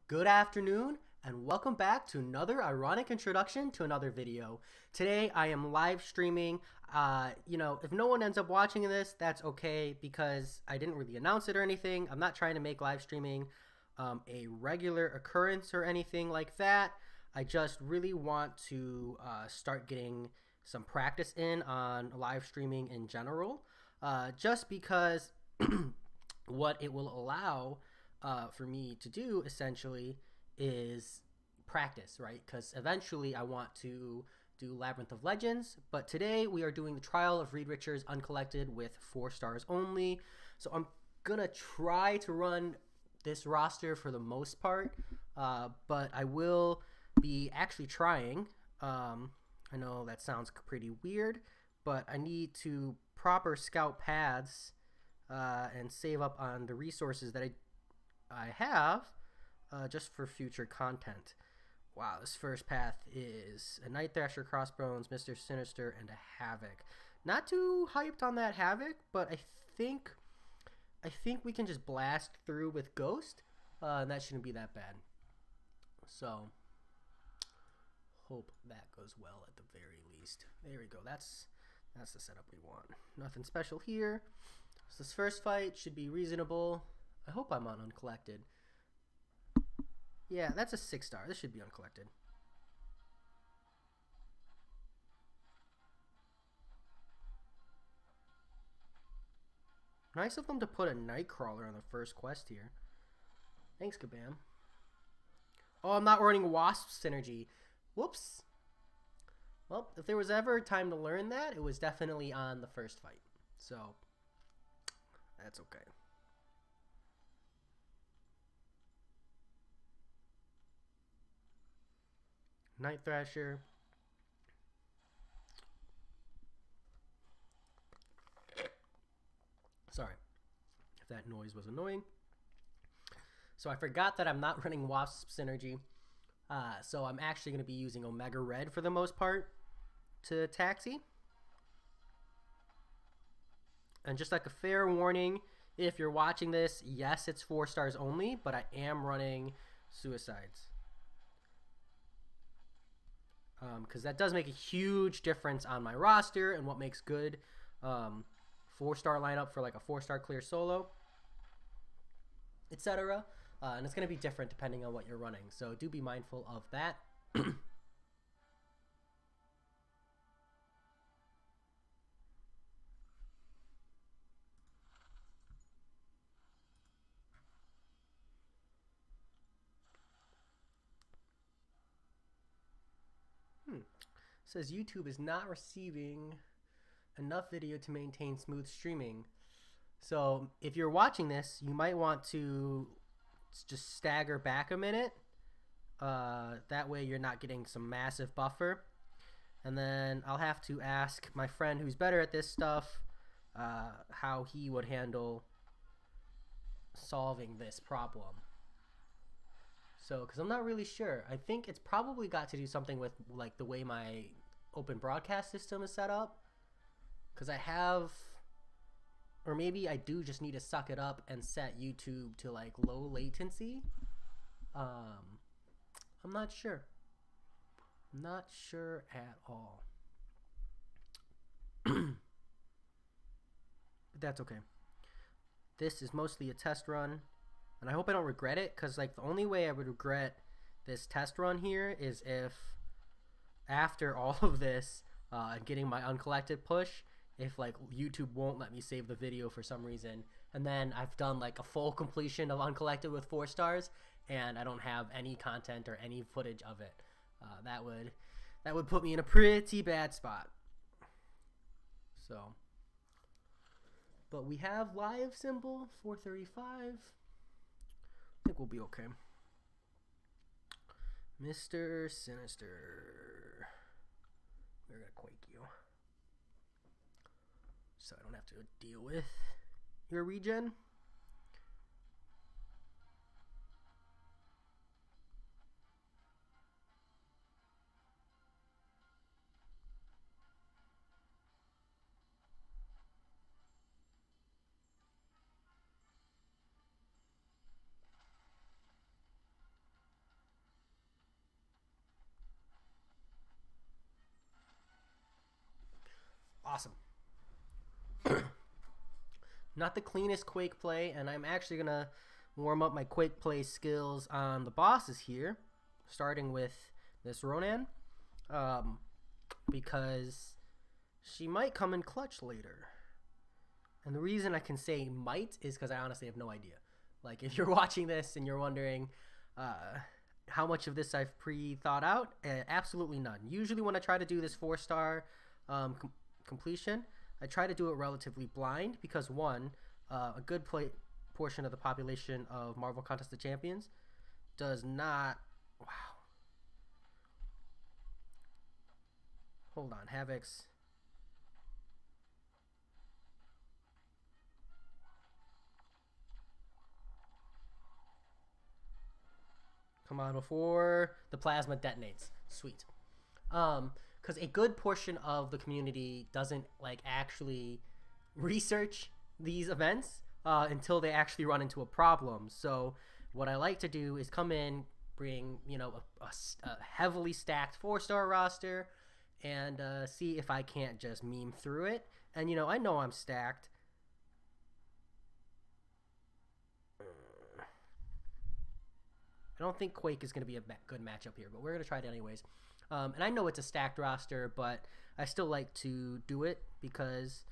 Good afternoon, and welcome back to another ironic introduction to another video. Today I am live streaming. If no one ends up watching this, that's okay because I didn't really announce it or anything. I'm not trying to make live streaming a regular occurrence or anything like that. I just really want to start getting some practice in on live streaming in general, just because what it will allow for me to do essentially is practice, right? Because eventually I want to do Labyrinth of Legends, but today we are doing the trial of Reed Richards Uncollected with 4 stars only. So I'm gonna try to run this roster for the most part, but I will be actually trying. I know that sounds pretty weird, but I need to proper scout paths and save up on the resources that I have just for future content. Wow, this first path is a Night Thrasher, Crossbones, Mr. Sinister, and a Havoc. Not too hyped on that Havoc, but think I think we can just blast through with Ghost, and that shouldn't be that bad. So hope that goes well at the very least. There we go. That's the setup we want. Nothing special here. So this first fight should be reasonable. I hope I'm on Uncollected. Yeah, that's a 6 star. This should be Uncollected. Nice of them to put a Nightcrawler on the first quest here. Thanks, Kabam. Oh, I'm not running Wasp Synergy. Whoops. Well, if there was ever time to learn that, it was definitely on the first fight. So, that's okay. Night Thrasher. Sorry if that noise was annoying. So I forgot that I'm not running Wasp Synergy. So I'm actually going to be using Omega Red for the most part to Taxi. And just like a fair warning, if you're watching this, yes, it's 4 stars only, but I am running Suicides. Because that does make a huge difference on my roster and what makes good 4-star lineup for like a 4-star clear solo, etc. And it's going to be different depending on what you're running. So do be mindful of that. Says YouTube is not receiving enough video to maintain smooth streaming. So if you're watching this, you might want to just stagger back a minute. That way you're not getting some massive buffer. And then I'll have to ask my friend who's better at this stuff how he would handle solving this problem. So, because I'm not really sure. I think it's probably got to do something with like the way my open broadcast system is set up. Because I have, or maybe I do just need to suck it up and set YouTube to like low latency. I'm not sure. Not sure at all. But that's okay. This is mostly a test run. And I hope I don't regret it, because like the only way I would regret this test run here is if after all of this getting my Uncollected push, if like YouTube won't let me save the video for some reason, and then I've done like a full completion of Uncollected with 4 stars and I don't have any content or any footage of it. That would put me in a pretty bad spot. So, but we have live symbol 435. I think we'll be okay. Mr. Sinister. We're gonna quake you. So I don't have to deal with your regen. Awesome. Not the cleanest Quake play, and I'm actually going to warm up my Quake play skills on the bosses here, starting with this Ronan, because she might come in clutch later. And the reason I can say might is because I honestly have no idea. Like, if you're watching this and you're wondering how much of this I've pre-thought out, absolutely none. Usually when I try to do this 4-star completion, I try to do it relatively blind because, one, a good portion of the population of Marvel Contest of Champions does not... Wow. Hold on, Havoc's... Come on, before the plasma detonates. Sweet. Because a good portion of the community doesn't like actually research these events until they actually run into a problem. So what I like to do is come in, bring a heavily stacked 4-star roster, and see if I can't just meme through it. And I know I'm stacked. I don't think Quake is going to be a good matchup here, but we're going to try it anyways. And I know it's a stacked roster, but I still like to do it because,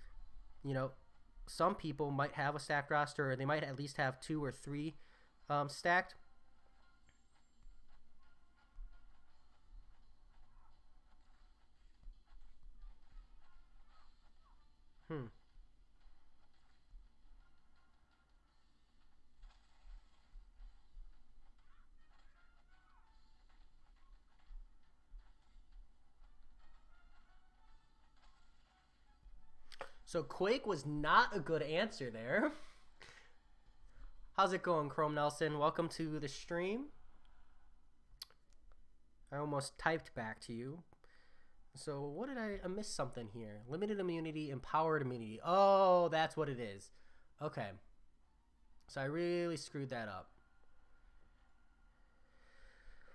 some people might have a stacked roster, or they might at least have 2 or 3 stacked. So Quake was not a good answer there. How's it going, Chrome Nelson? Welcome to the stream. I almost typed back to you. So what did I missed something here? Limited immunity, empowered immunity. Oh, that's what it is. Okay. So I really screwed that up.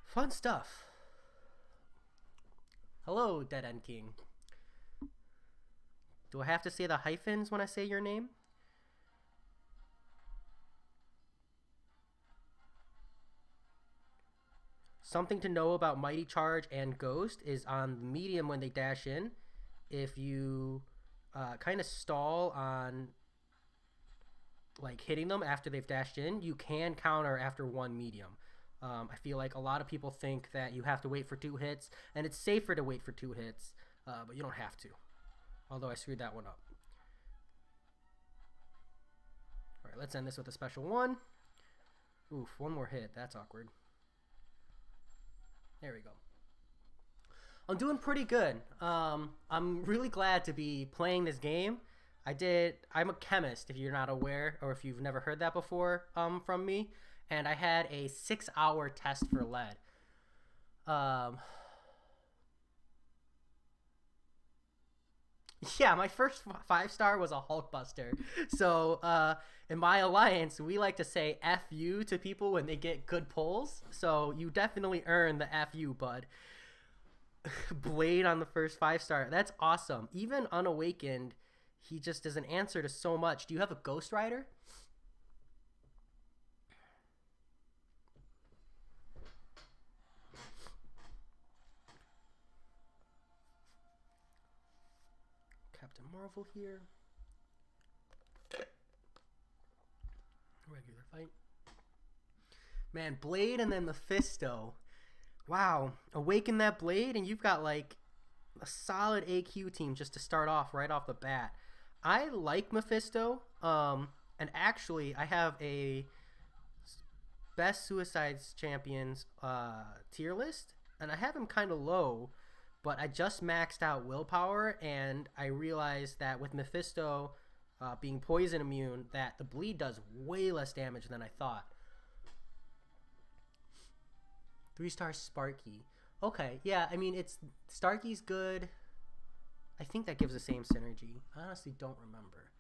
Fun stuff. Hello, Dead End King. Do I have to say the hyphens when I say your name? Something to know about Mighty Charge and Ghost is on the medium when they dash in. If you kind of stall on like hitting them after they've dashed in, you can counter after 1 medium. I feel like a lot of people think that you have to wait for 2 hits, and it's safer to wait for 2 hits, but you don't have to. Although I screwed that one up. All right, let's end this with a special 1. Oof, 1 more hit. That's awkward. There we go. I'm doing pretty good. I'm really glad to be playing this game. I'm a chemist, if you're not aware, or if you've never heard that before from me. And I had a 6-hour test for lead. Yeah, my first 5-star was a Hulkbuster. So in my alliance, we like to say F you to people when they get good pulls. So you definitely earn the F you, bud. Blade on the first 5-star. That's awesome. Even unawakened, he just doesn't answer to so much. Do you have a Ghost Rider? Captain Marvel here. Regular fight. Man, Blade and then Mephisto. Wow. Awaken that Blade and you've got like a solid AQ team just to start off right off the bat. I like Mephisto. And actually I have a best Suicides Champions tier list. And I have him kind of low. But I just maxed out willpower, and I realized that with Mephisto being poison immune, that the bleed does way less damage than I thought. 3-star Sparky. Okay, yeah, I mean, Starky's good. I think that gives the same synergy. I honestly don't remember.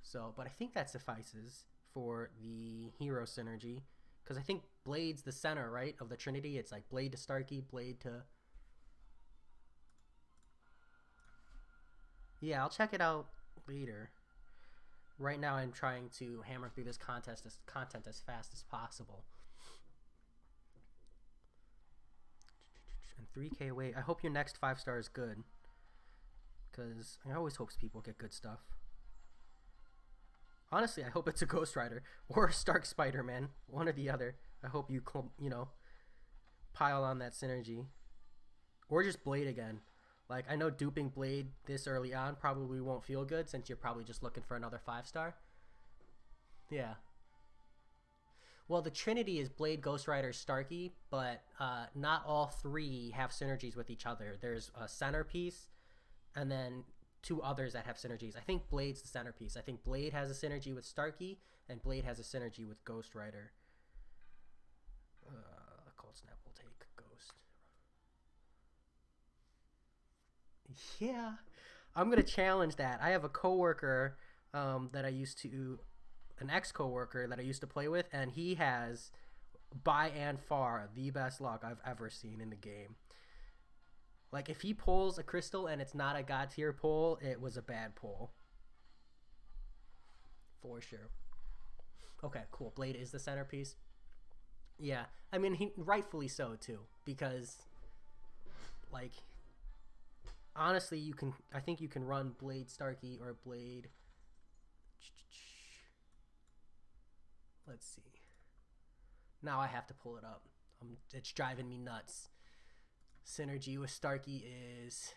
So, but I think that suffices for the hero synergy. Because I think Blade's the center, right, of the Trinity. It's like Blade to Starky, Blade to... Yeah, I'll check it out later. Right now, I'm trying to hammer through this content as fast as possible. And 3K away. I hope your next 5-star is good, because I always hope people get good stuff. Honestly, I hope it's a Ghost Rider or a Stark Spider-Man, one or the other. I hope you pile on that synergy, or just Blade again. Like, I know duping Blade this early on probably won't feel good since you're probably just looking for another 5-star. Yeah. Well, the Trinity is Blade, Ghost Rider, Starkey, but not all three have synergies with each other. There's a centerpiece, and then two others that have synergies. I think Blade's the centerpiece. I think Blade has a synergy with Starkey, and Blade has a synergy with Ghost Rider. Cold Snap will take Ghost. Yeah, I'm gonna challenge that. I have a coworker that I used to, an ex-coworker that I used to play with, and he has by and far the best luck I've ever seen in the game. Like, if he pulls a crystal and it's not a god tier pull, it was a bad pull. For sure. Okay, cool. Blade is the centerpiece. Yeah, I mean, he rightfully so too, because like honestly, you can. I think you can run Blade Starkey or Blade. Let's see. Now I have to pull it up. It's driving me nuts. Synergy with Starkey is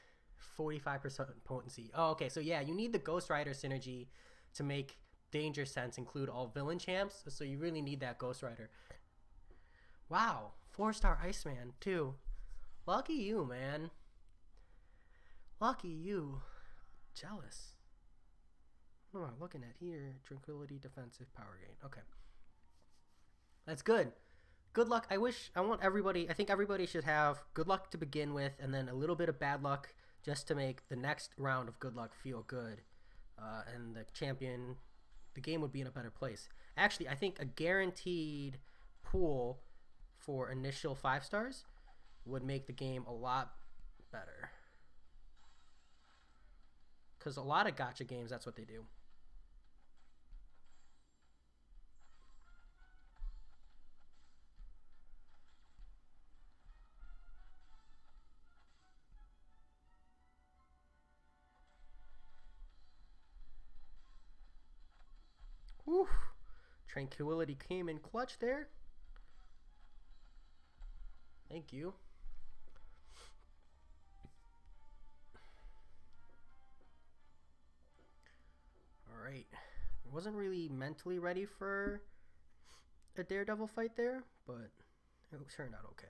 45% potency. Oh, okay. So yeah, you need the Ghost Rider synergy to make Danger Sense include all villain champs. So you really need that Ghost Rider. Wow, 4-star Iceman too. Lucky you, man. Lucky you. Jealous. What am I looking at here? Tranquility, defensive, power gain. Okay. That's good. Good luck. I want everybody, I think everybody should have good luck to begin with and then a little bit of bad luck just to make the next round of good luck feel good. And the game would be in a better place. Actually, I think a guaranteed pool for initial 5-stars would make the game a lot better. Because a lot of gacha games, that's what they do. Whew. Tranquility came in clutch there. Thank you. All right. I wasn't really mentally ready for a Daredevil fight there, but it turned out okay.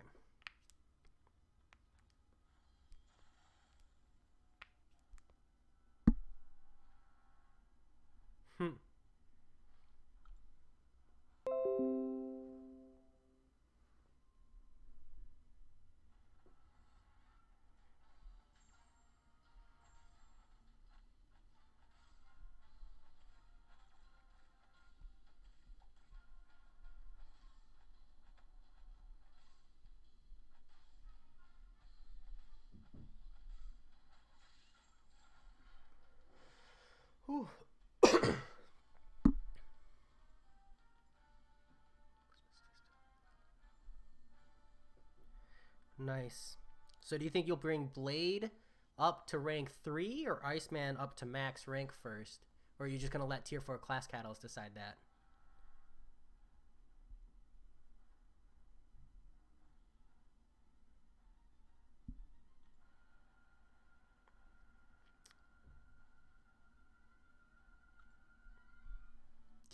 Hmm. Whew. Nice. So do you think you'll bring Blade up to rank 3 or Iceman up to max rank first? Or are you just going to let tier 4 class catalyst decide that?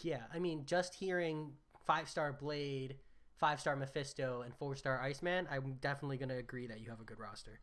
Yeah, I mean, just hearing 5-star Blade, 5-star Mephisto, and 4-star Iceman, I'm definitely going to agree that you have a good roster.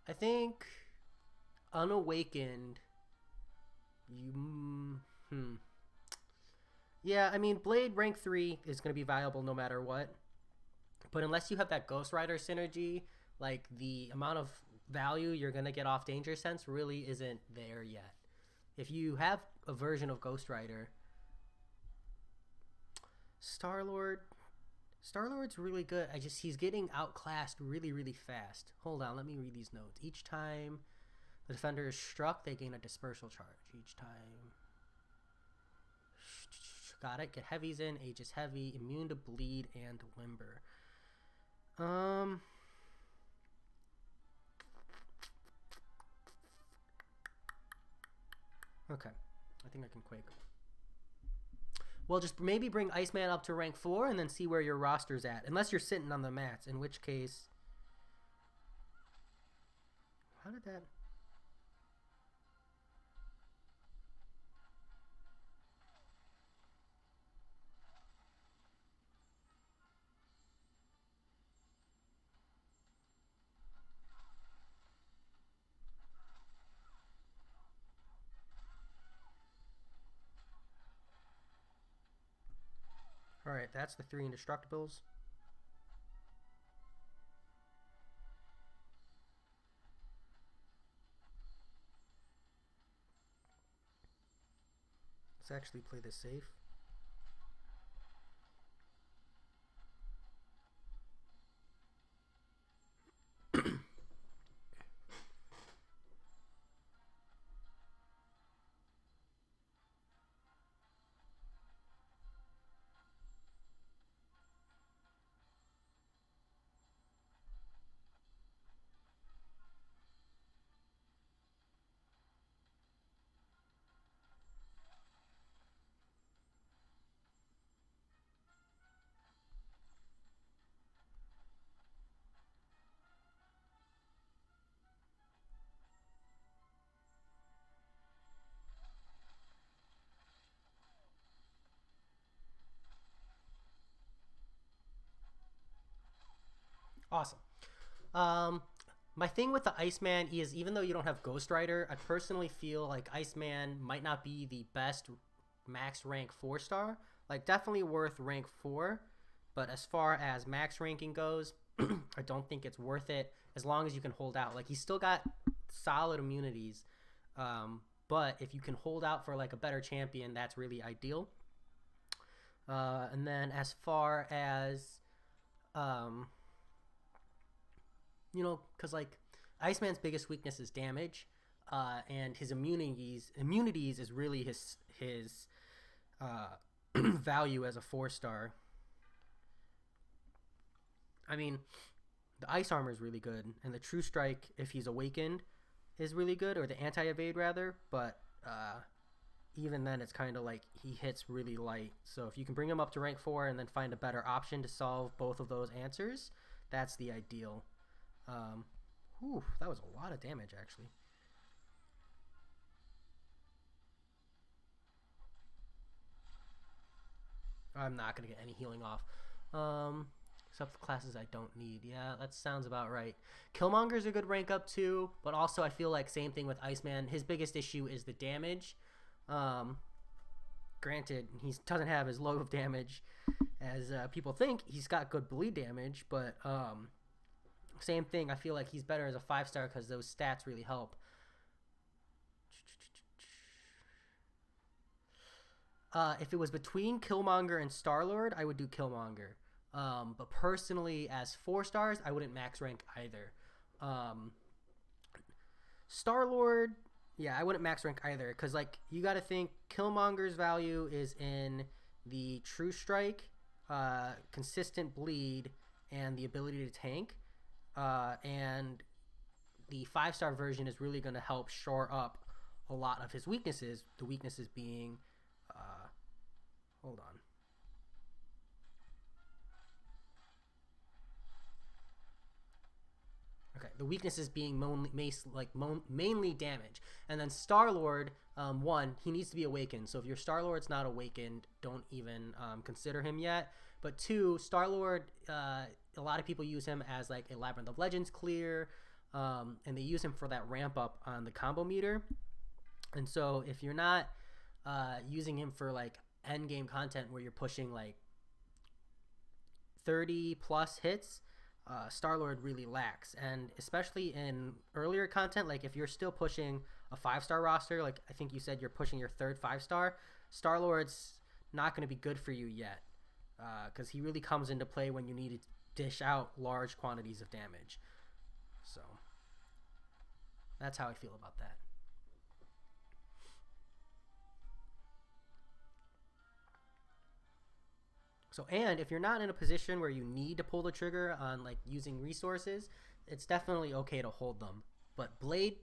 I think Unawakened, you. Hmm. Yeah, I mean, Blade rank 3 is going to be viable no matter what. But unless you have that Ghost Rider synergy, like the amount of value you're going to get off Danger Sense really isn't there yet. If you have a version of Ghost Rider, Star Lord. Star Lord's really good. He's getting outclassed really, really fast. Hold on, let me read these notes. Each time the defender is struck, they gain a dispersal charge. Each time. Got it. Get heavies in. Aegis heavy. Immune to bleed and limber. Okay. I think I can Quake. Well, just maybe bring Iceman up to rank 4 and then see where your roster's at. Unless you're sitting on the mats, in which case... How did that... Alright, that's the 3 Indestructibles. Let's actually play this safe. Awesome. My thing with the Iceman is even though you don't have Ghost Rider, I personally feel like Iceman might not be the best max rank 4-star. Like, definitely worth rank 4, but as far as max ranking goes, I don't think it's worth it as long as you can hold out. Like, he's still got solid immunities, but if you can hold out for like a better champion, that's really ideal. And then as far as because like Iceman's biggest weakness is damage, and his immunities is really his value as a 4-star. I mean, the ice armor is really good, and the true strike, if he's awakened, is really good, or the anti-evade rather. But even then, it's kind of like he hits really light. So if you can bring him up to rank 4 and then find a better option to solve both of those answers, that's the ideal. That was a lot of damage, actually. I'm not going to get any healing off. Except for classes I don't need. Yeah, that sounds about right. Killmonger's a good rank up too, but also I feel like same thing with Iceman. His biggest issue is the damage. Granted, he doesn't have as low of damage as people think. He's got good bleed damage, but same thing. I feel like he's better as a 5-star because those stats really help. If it was between Killmonger and Star-Lord, I would do Killmonger. But personally, as 4 stars, I wouldn't max rank either. Star-Lord, yeah, I wouldn't max rank either. Because, like, you got to think Killmonger's value is in the True Strike, consistent bleed, and the ability to tank. And the 5-star version is really going to help shore up a lot of his weaknesses. The weaknesses being, hold on. Okay, the weaknesses being mainly damage, and then Star-Lord, one, he needs to be awakened. So if your Star-Lord's not awakened, don't even consider him yet. But 2, Star-Lord, a lot of people use him as like a Labyrinth of Legends clear, and they use him for that ramp up on the combo meter. And so if you're not using him for like end game content where you're pushing like 30 plus hits, Star-Lord really lacks. And especially in earlier content, like if you're still pushing a 5-star roster, like I think you said you're pushing your third 5-star, Star-Lord's not going to be good for you yet, because he really comes into play when you need to dish out large quantities of damage. So that's how I feel about that. So, and if you're not in a position where you need to pull the trigger on like using resources, it's definitely okay to hold them. But Blade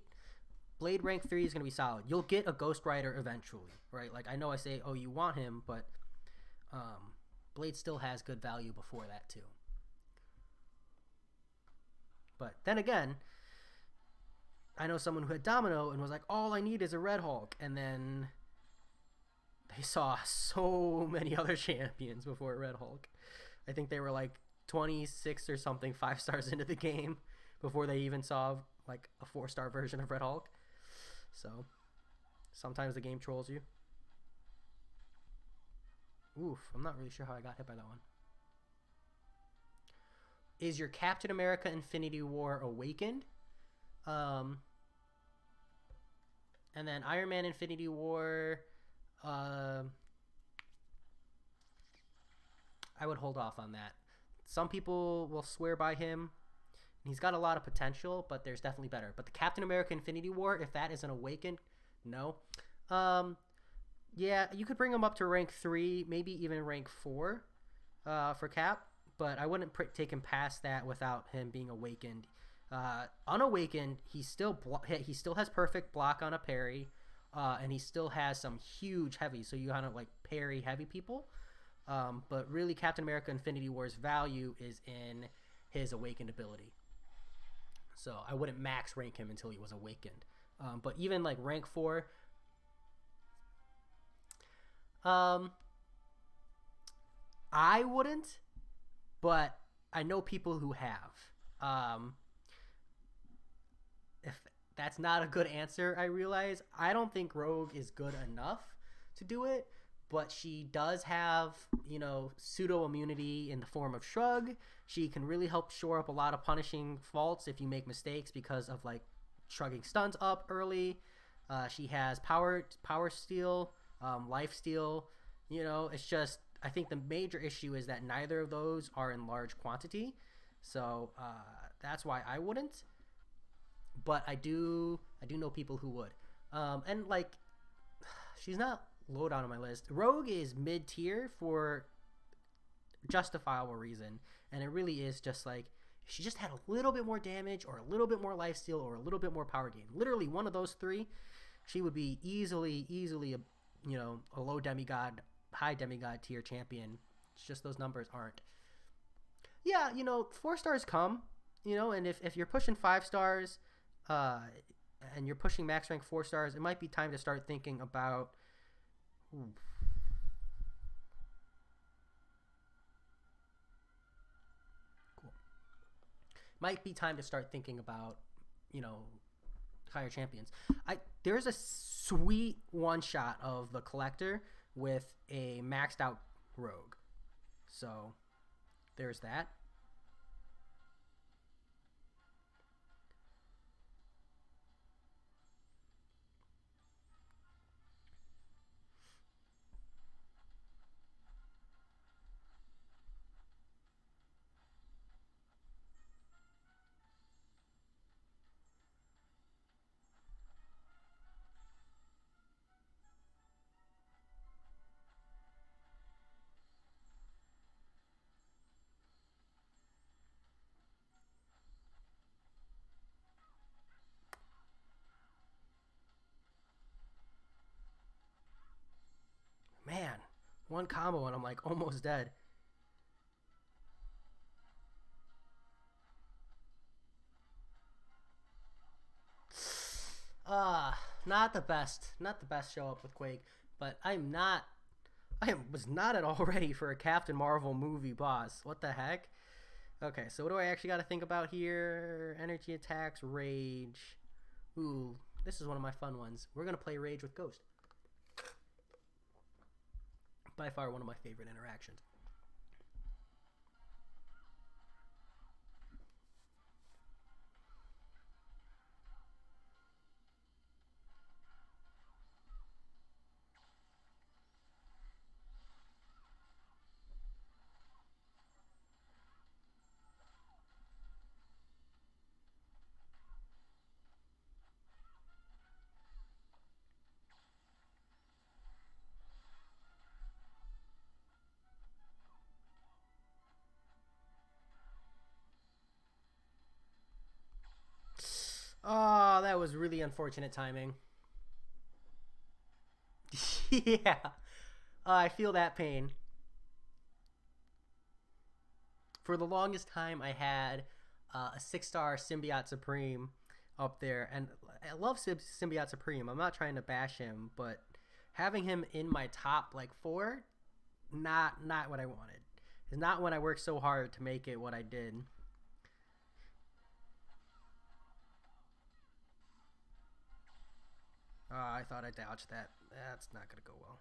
rank 3 is going to be solid. You'll get a Ghost Rider eventually, right? Like I know I say, oh, you want him, but Blade still has good value before that too. But then again, I know someone who had Domino and was like, all I need is a Red Hulk, and then they saw so many other champions before Red Hulk. I think they were like 26 or something 5-stars into the game before they even saw like a 4-star version of Red Hulk. So sometimes the game trolls you. Oof, I'm not really sure how I got hit by that one. Is your Captain America Infinity War awakened? And then Iron Man Infinity War, I would hold off on that. Some people will swear by him. He's got a lot of potential, but there's definitely better. But the Captain America Infinity War, if that isn't awakened, no. Yeah, you could bring him up to rank 3, maybe even rank 4 for Cap, but I wouldn't take him past that without him being awakened. Unawakened, he still has perfect block on a parry, and he still has some huge heavy, so you kind of like parry heavy people. But really, Captain America Infinity War's value is in his awakened ability. So I wouldn't max rank him until he was awakened. But even like rank 4, I wouldn't, but I know people who have. If that's not a good answer, I realize. I don't think Rogue is good enough to do it, but she does have, pseudo immunity in the form of Shrug. She can really help shore up a lot of punishing faults if you make mistakes because of like shrugging stuns up early. She has power steal, life steal. It's just, I think the major issue is that neither of those are in large quantity. So that's why I wouldn't. But I do know people who would. And like, she's not low down on my list. Rogue is mid tier for justifiable reason, and it really is just like if she just had a little bit more damage or a little bit more lifesteal or a little bit more power gain. Literally one of those 3, she would be easily a low demigod, high demigod tier champion. It's just those numbers aren't. Yeah, 4 stars come, and if you're pushing 5 stars, and you're pushing max rank 4 stars, it might be time to start thinking about. Cool. Might be time to start thinking about, higher champions. There's a sweet one shot of the Collector with a maxed out Rogue, so there's that. Man, one combo and I'm like almost dead. Not the best. Not the best show up with Quake, but I was not at all ready for a Captain Marvel movie boss. What the heck? Okay, so what do I actually got to think about here? Energy attacks, rage. Ooh, this is one of my fun ones. We're going to play rage with Ghost. By far one of my favorite interactions. Oh, that was really unfortunate timing. Yeah. I feel that pain. For the longest time, I had a 6-star Symbiote Supreme up there, and I love Symbiote Supreme. I'm not trying to bash him, but having him in my top like 4, not what I wanted. It's not when I worked so hard to make it what I did. I thought I dodged that. That's not gonna go well.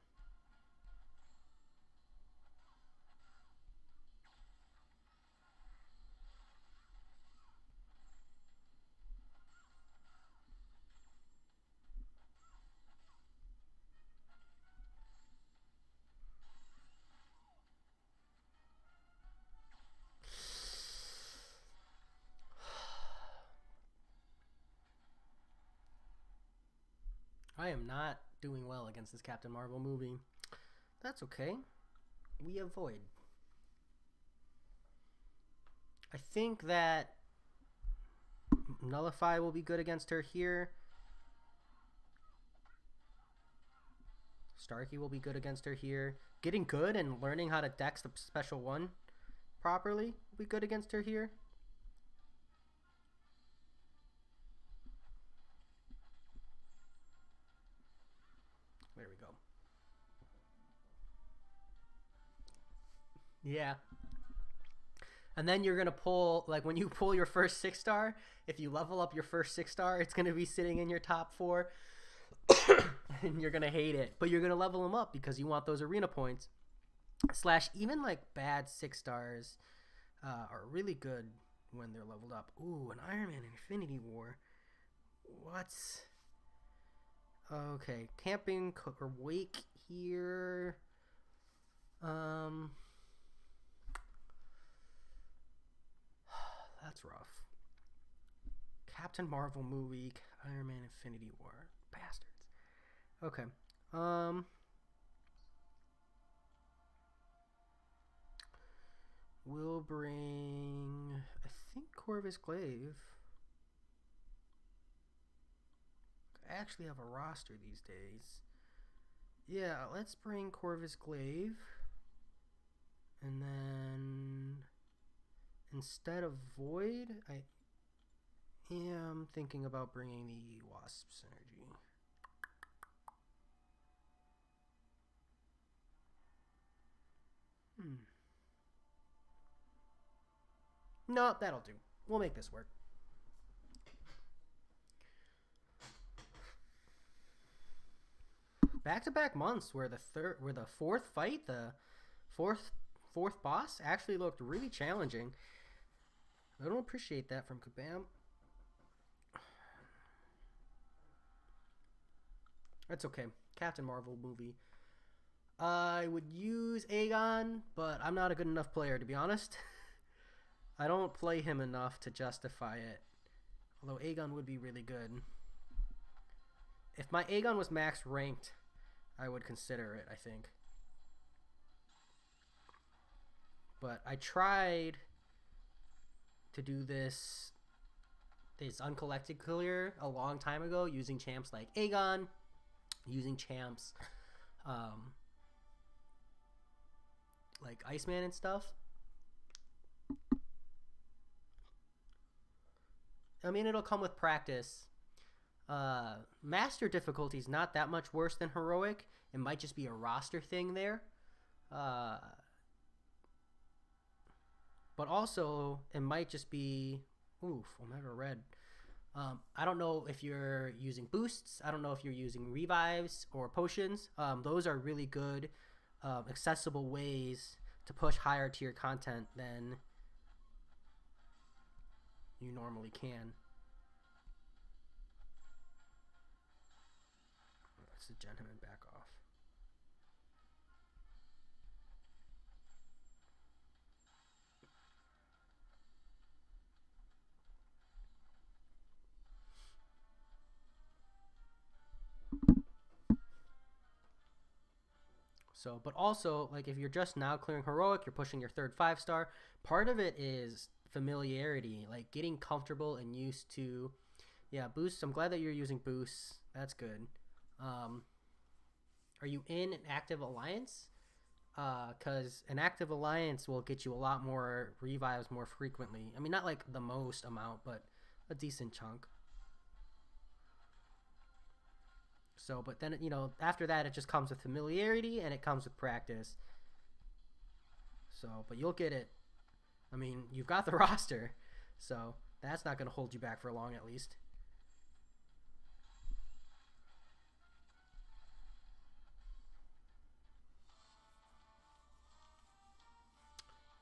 I am not doing well against this Captain Marvel movie. That's okay. We avoid. I think that Nullify will be good against her here. Starkey will be good against her here. Getting good and learning how to dex the special one properly will be good against her here. There we go. Yeah. And then you're going to pull, like when you pull your first 6-star, if you level up your first 6-star, it's going to be sitting in your top 4. And you're going to hate it. But you're going to level them up because you want those arena points. Slash, even like bad 6-stars are really good when they're leveled up. Ooh, an Iron Man Infinity War. What's... Okay, camping or wake here. That's rough. Captain Marvel movie, Iron Man Infinity War. Bastards. Okay. We'll bring, I think, Corvus Glaive. I actually have a roster these days. Yeah, let's bring Corvus Glaive. And then instead of Void, I am thinking about bringing the Wasp Synergy. No, that'll do. We'll make this work. Back-to-back months where the fourth fight, the fourth boss actually looked really challenging. I don't appreciate that from Kabam. That's okay. Captain Marvel movie. I would use Aegon, but I'm not a good enough player, to be honest. I don't play him enough to justify it. Although Aegon would be really good. If my Aegon was max ranked, I would consider it, I think. But I tried to do this Uncollected clear a long time ago using champs like Aegon, using champs like Iceman and stuff. I mean, it'll come with practice. Master difficulty is not that much worse than heroic. It might just be a roster thing there. But also, it might just be... Oof, Omega Red. I don't know if you're using boosts. I don't know if you're using revives or potions. Those are really good accessible ways to push higher tier content than you normally can. Let's gen him and back off. So, but also, like, if you're just now clearing heroic, you're pushing your third 5-star. Part of it is familiarity, like getting comfortable and used to, yeah, boosts. I'm glad that you're using boosts. That's good. Um, are you in an active alliance? Because an active alliance will get you a lot more revives more frequently. I mean, not like the most amount, but a decent chunk. So, but then, after that, it just comes with familiarity and it comes with practice. So, but you'll get it. I mean, you've got the roster, so that's not going to hold you back for long, at least.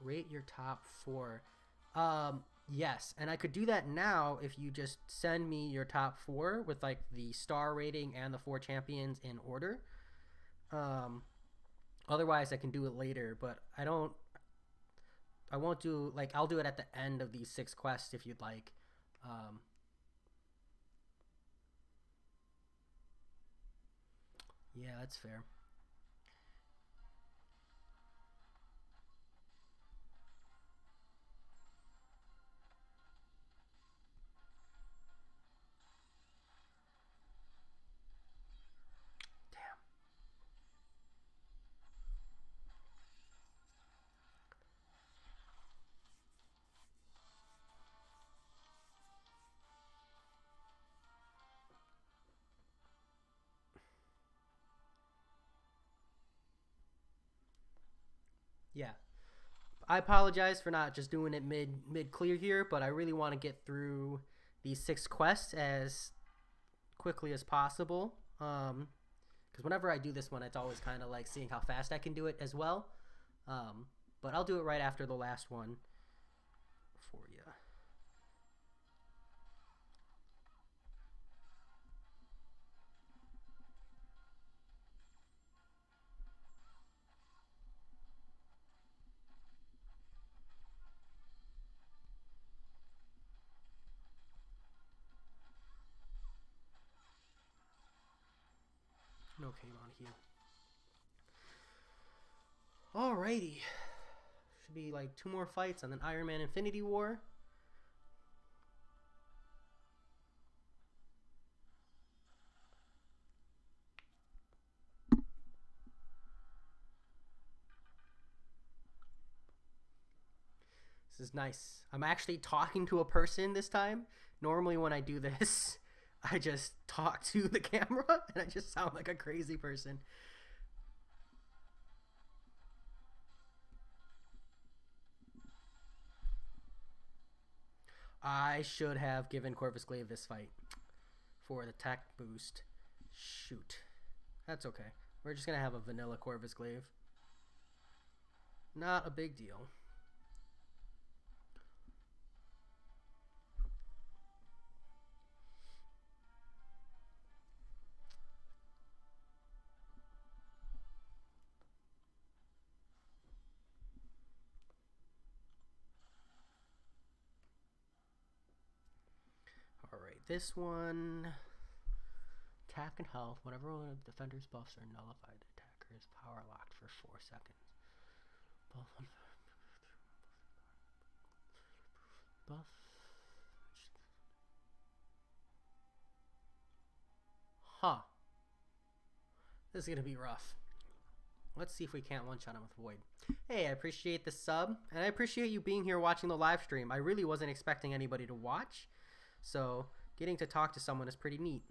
Rate your top 4. Yes, and I could do that now if you just send me your top 4 with like the star rating and the 4 champions in order. Um, Otherwise, I can do it later, but I don't. I won't do like I'll do it at the end of these 6 quests if you'd like. Um, yeah, that's fair. Damn. Yeah, I apologize for not just doing it mid clear here, but I really want to get through these 6 quests as quickly as possible. Because whenever I do this one, it's always kind of like seeing how fast I can do it as well. Um, but I'll do it right after the last one for you. Okay, on here. Alrighty. Should be like 2 more fights and then Iron Man Infinity War. This is nice. I'm actually talking to a person this time. Normally, when I do this, I just talk to the camera and I just sound like a crazy person. I should have given Corvus Glaive this fight for the tech boost. Shoot. That's okay. We're just going to have a vanilla Corvus Glaive. Not a big deal. Alright, this one. Attack and health. Whenever one of the defender's buffs are nullified, the attacker is power locked for 4 seconds. Buff. Huh. This is going to be rough. Let's see if we can't one-shot him with Void. Hey, I appreciate the sub, and I appreciate you being here watching the live stream. I really wasn't expecting anybody to watch, so getting to talk to someone is pretty neat.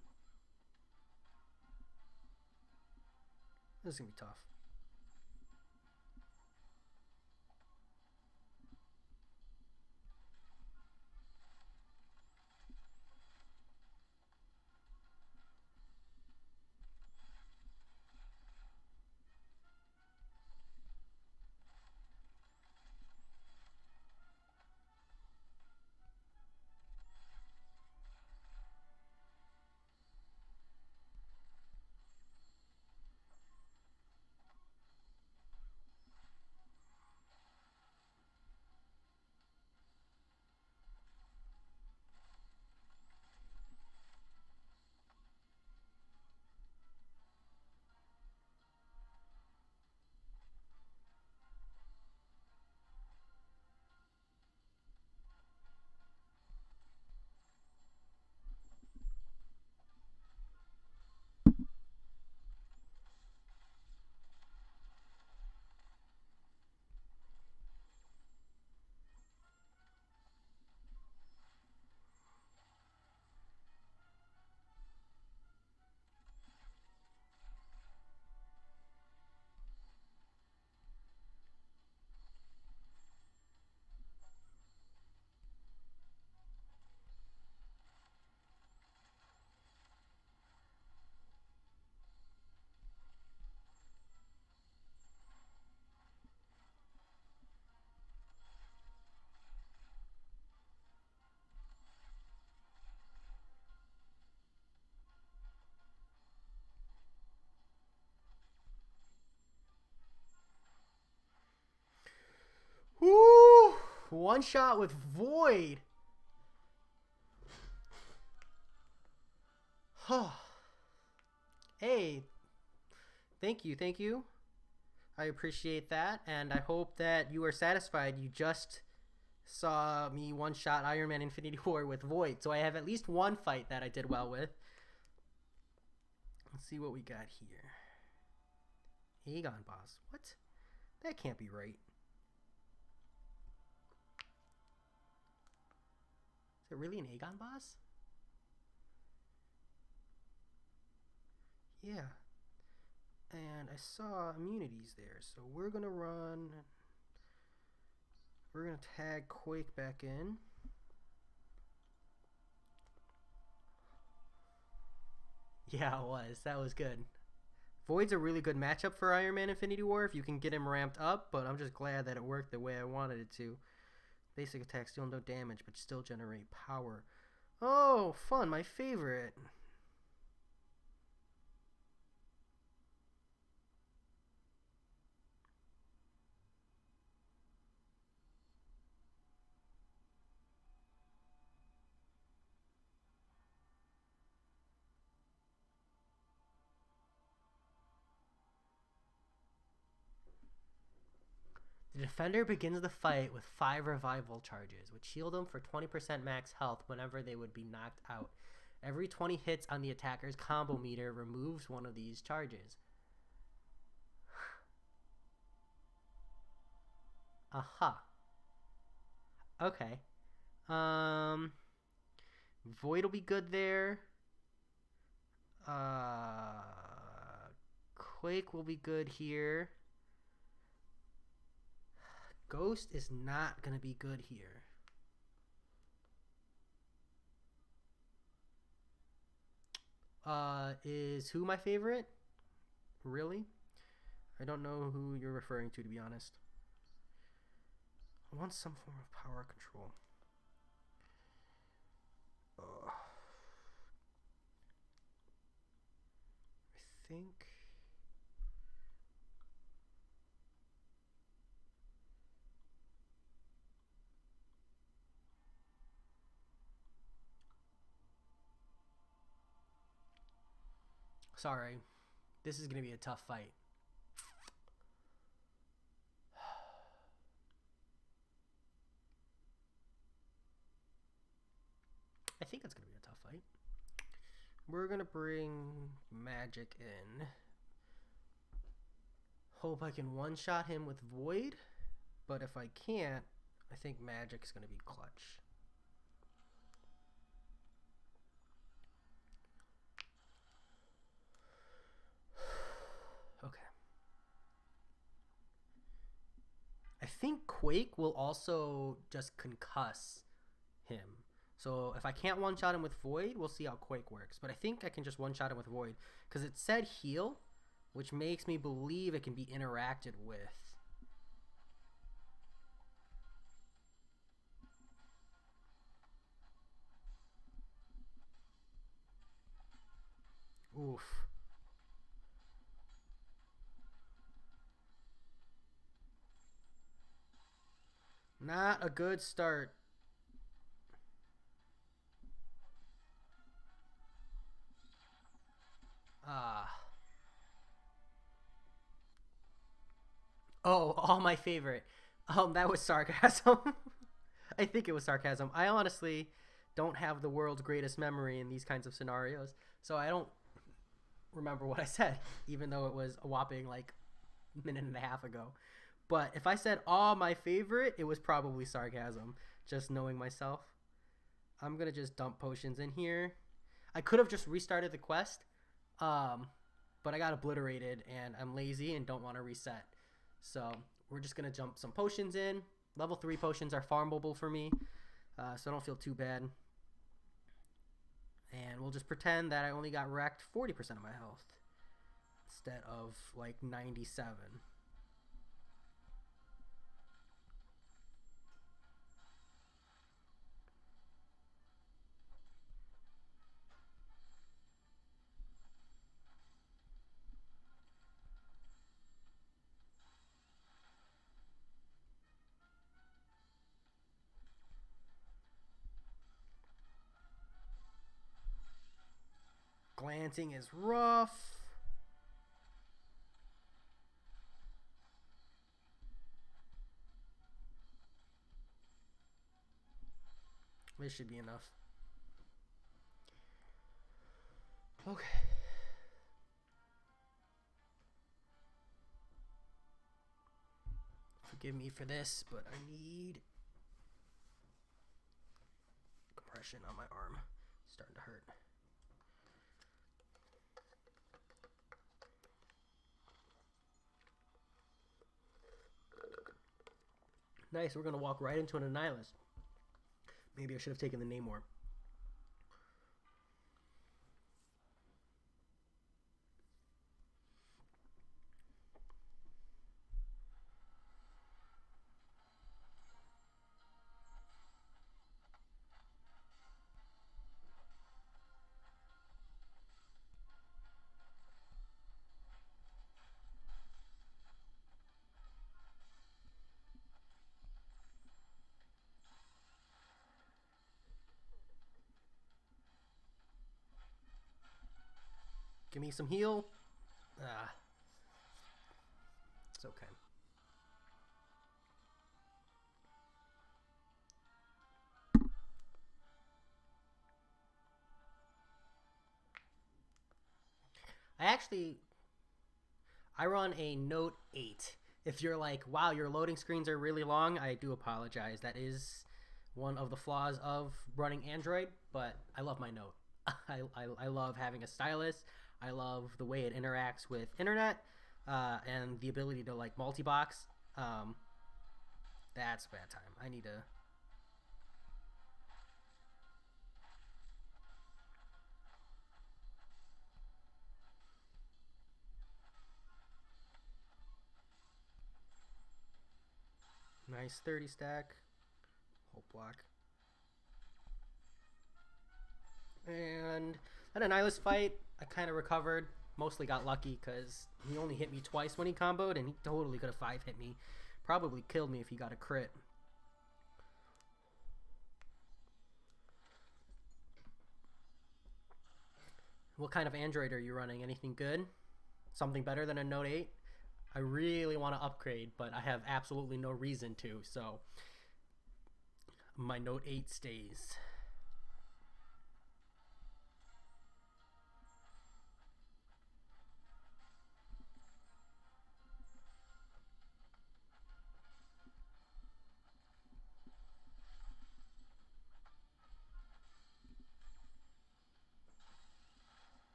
This is going to be tough. one shot with Void. Hey, thank you, thank you. I appreciate that, and I hope that you are satisfied. You just saw me one-shot Iron Man Infinity War with Void, so I have at least one fight that I did well with. Let's see what we got here. Aegon boss. What? That can't be right. Is it really an Aegon boss? Yeah. And I saw immunities there, so we're gonna run. We're gonna tag Quake back in. Yeah, it was. That was good. Void's a really good matchup for Iron Man Infinity War if you can get him ramped up, but I'm just glad that it worked the way I wanted it to. Basic attacks deal no damage, but still generate power. Oh, fun, my favorite. The defender begins the fight with 5 revival charges, which heal them for 20% max health whenever they would be knocked out. Every 20 hits on the attacker's combo meter removes one of these charges. Aha. Okay. Void will be good there. Quake will be good here. Ghost is not going to be good here. Is who my favorite? Really? I don't know who you're referring to be honest. I want some form of power control. I think... Sorry. This is going to be a tough fight. I think it's going to be a tough fight. We're going to bring Magic in. Hope I can one-shot him with Void. But if I can't, I think Magic's going to be clutch. Okay. I think Quake will also just concuss him. So if I can't one-shot him with Void, we'll see how Quake works. But I think I can just one-shot him with Void. Because it said heal, which makes me believe it can be interacted with. Oof. Not a good start. Oh, my favorite. That was sarcasm. I think it was sarcasm. I honestly don't have the world's greatest memory in these kinds of scenarios, so I don't remember what I said, even though it was a whopping like minute and a half ago. But if I said, "Oh, my favorite," it was probably sarcasm. Just knowing myself. I'm gonna just dump potions in here. I could have just restarted the quest, but I got obliterated, and I'm lazy and don't want to reset. So we're just gonna jump some potions in. Level 3 potions are farmable for me, so I don't feel too bad. And we'll just pretend that I only got wrecked 40% of my health instead of like 97. Planting is rough. This should be enough. Okay. Forgive me for this, but I need compression on my arm. It's starting to hurt. Nice, we're gonna walk right into an Annihilus. Maybe I should have taken the Namor. Give me some heal. Ah. It's okay. I run a Note 8. If you're like, wow, your loading screens are really long, I do apologize. That is one of the flaws of running Android, but I love my Note. I love having a stylus. I love the way it interacts with internet and the ability to like multi-box. That's a bad time. I need to... Nice 30 stack. Hope block. And that Annihilus fight, I kind of recovered. Mostly got lucky because he only hit me twice when he comboed, and he totally could have 5-hit me. Probably killed me if he got a crit. What kind of Android are you running? Anything good? Something better than a Note 8? I really want to upgrade, but I have absolutely no reason to, so my Note 8 stays.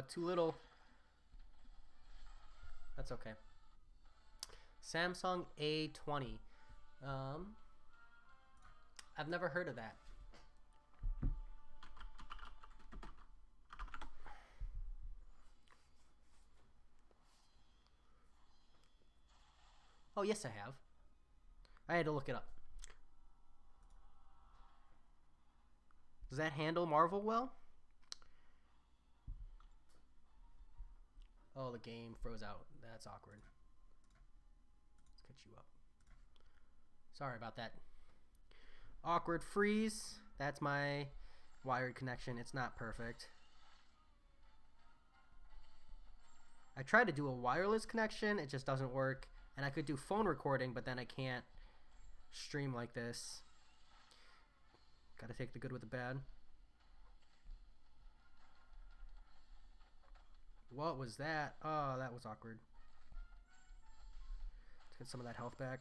Too little. That's okay. Samsung A20. I've never heard of that. Oh, yes, I have. I had to look it up. Does that handle Marvel well? Oh, the game froze out. That's awkward. Let's catch you up. Sorry about that. Awkward freeze. That's my wired connection. It's not perfect. I tried to do a wireless connection. It just doesn't work. And I could do phone recording, but then I can't stream like this. Gotta take the good with the bad. What was that? Oh, that was awkward. Let's get some of that health back.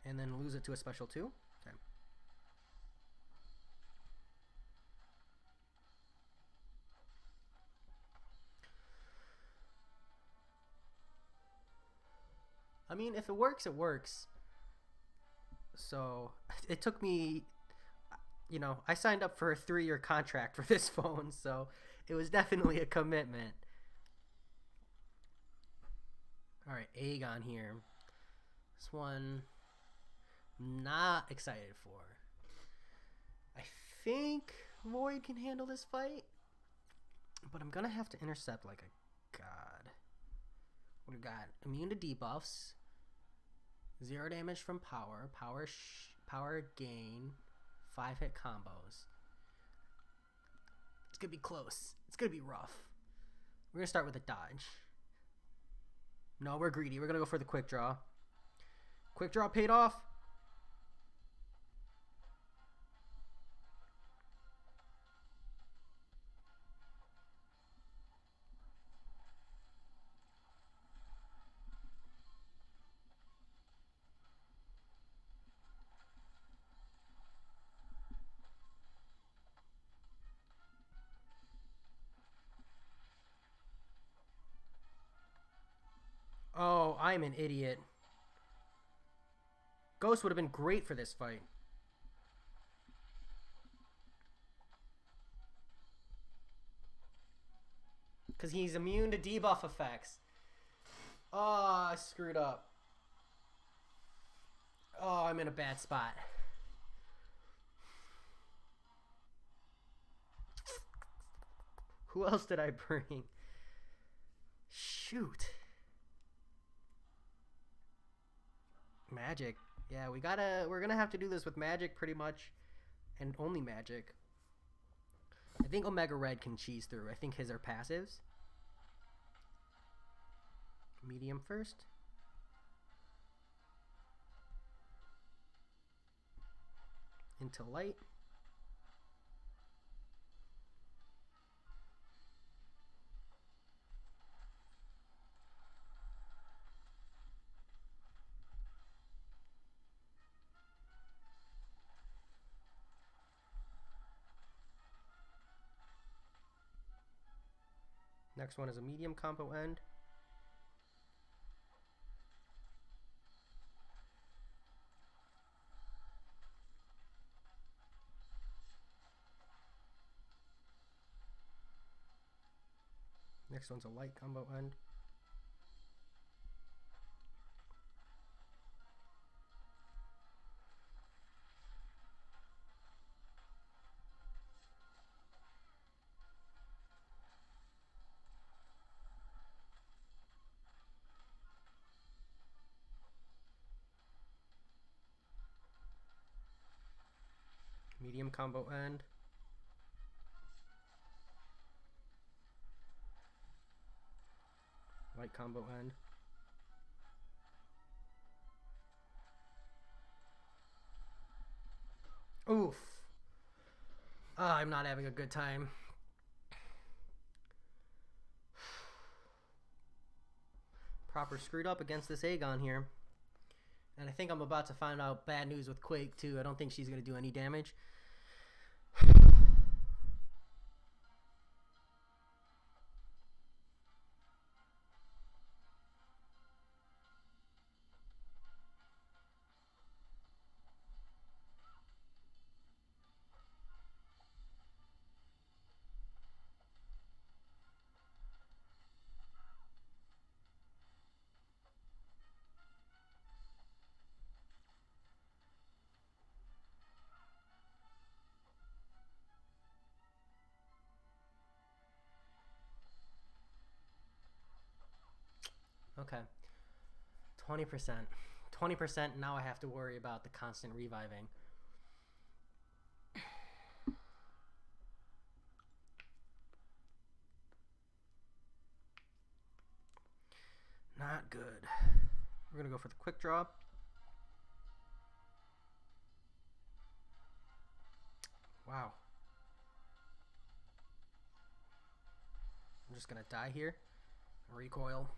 And then lose it to a special 2. Okay. I mean, if it works, it works. So it took me, you know, I signed up for a 3-year contract for this phone, so it was definitely a commitment. All right, Aegon here. This one, not excited for. I think Void can handle this fight, but I'm gonna have to intercept like a god. We got immune to debuffs, 0 damage from power, power gain, 5-hit combos. It's gonna be close. It's gonna be rough. We're gonna start with a dodge. No, we're greedy. We're gonna go for the quick draw. Quick draw paid off. Oh, I'm an idiot. Ghost would have been great for this fight. Because he's immune to debuff effects. Oh, I screwed up. Oh, I'm in a bad spot. Who else did I bring? Shoot. Magic. Yeah, we're gonna have to do this with magic pretty much. And only magic. I think Omega Red can cheese through. I think his are passives. Medium first. Into light. Next one is a medium combo end. Next one's a light combo end. Medium combo end. Light combo end. Oof. I'm not having a good time. Proper screwed up against this Aegon here. And I think I'm about to find out bad news with Quake too. I don't think she's going to do any damage. Okay. 20%. 20%, now I have to worry about the constant reviving. Not good. We're going to go for the quick draw. Wow. I'm just going to die here. Recoil.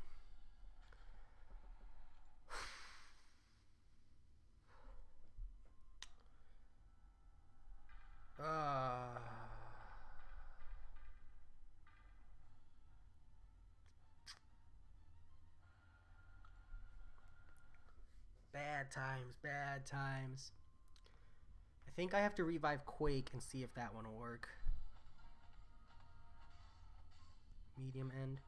Bad times, bad times. I think I have to revive Quake and see if that one will work. Medium end.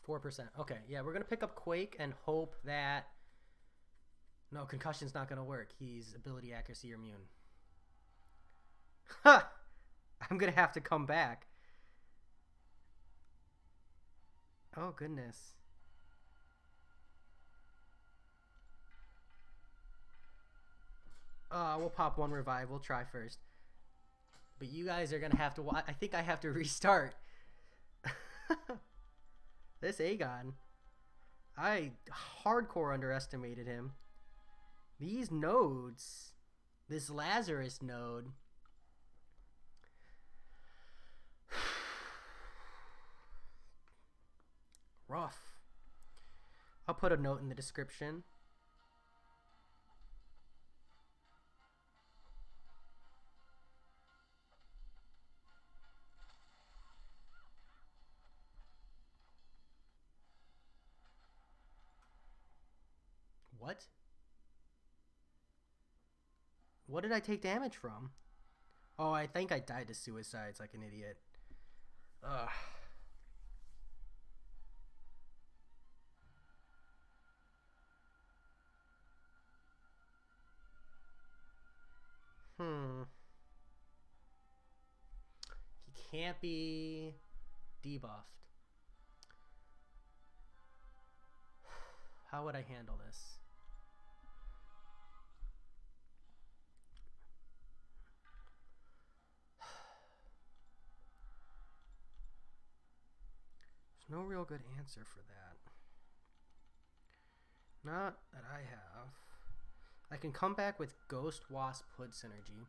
4%. Okay, yeah, we're gonna pick up Quake and hope that no concussion's not gonna work. He's ability accuracy or immune. Ha! I'm gonna have to come back. Oh goodness. We'll pop one revive. We'll try first. But you guys are gonna have to watch. I think I have to restart. This Aegon. I hardcore underestimated him. These nodes. This Lazarus node. Rough. I'll put a note in the description. What? What did I take damage from? Oh, I think I died to suicides like an idiot. Ugh. He can't be debuffed. How would I handle this? There's no real good answer for that. Not that I have. I can come back with Ghost Wasp Hood synergy.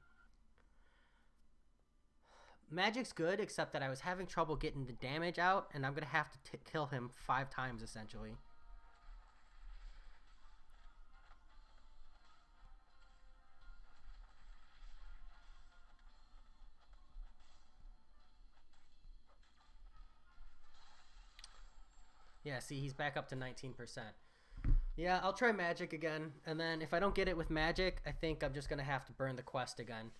Magic's good, except that I was having trouble getting the damage out, and I'm going to have to kill him 5 times, essentially. Yeah, see, he's back up to 19%. Yeah, I'll try Magic again, and then if I don't get it with Magic, I think I'm just going to have to burn the quest again.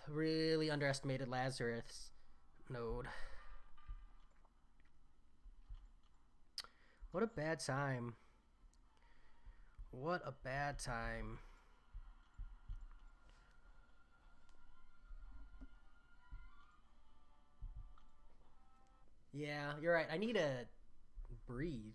Really underestimated Lazarus node. What a bad time. What a bad time. Yeah, you're right. I need to breathe.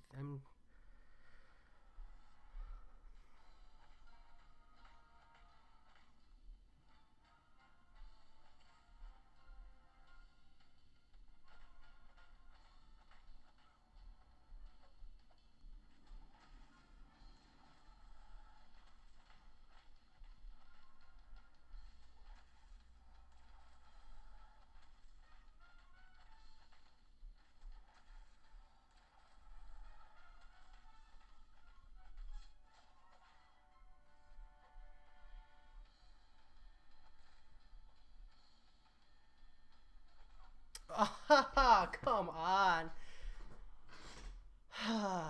Oh, come on.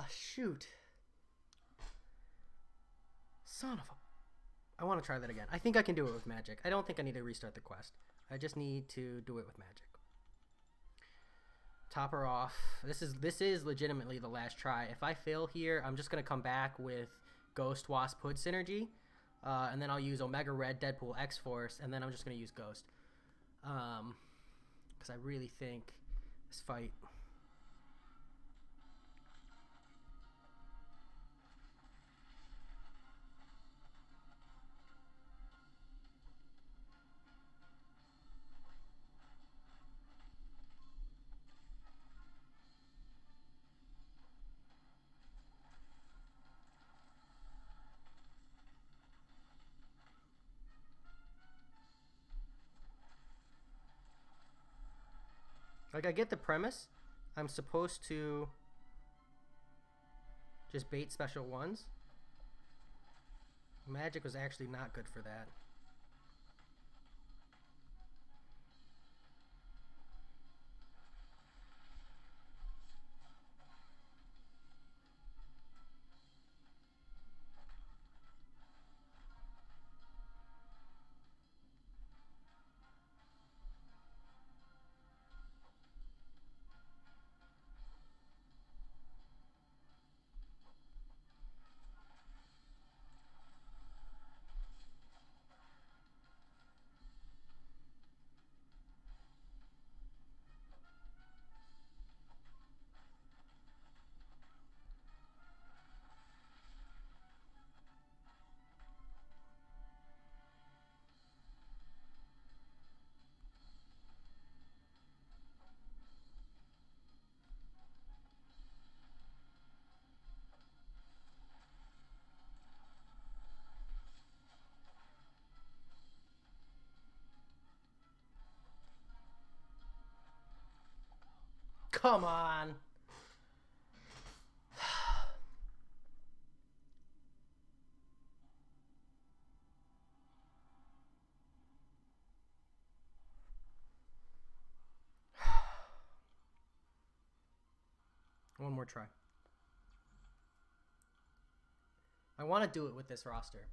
Shoot. Son of a... I want to try that again. I think I can do it with Magic. I don't think I need to restart the quest. I just need to do it with Magic. Top her off. This is legitimately the last try. If I fail here, I'm just going to come back with Ghost Wasp Hood synergy. And then I'll use Omega Red Deadpool X-Force. And then I'm just going to use Ghost. Because I really think this fight... Like, I get the premise. I'm supposed to just bait special ones. Magic was actually not good for that. Come on. One more try. I want to do it with this roster.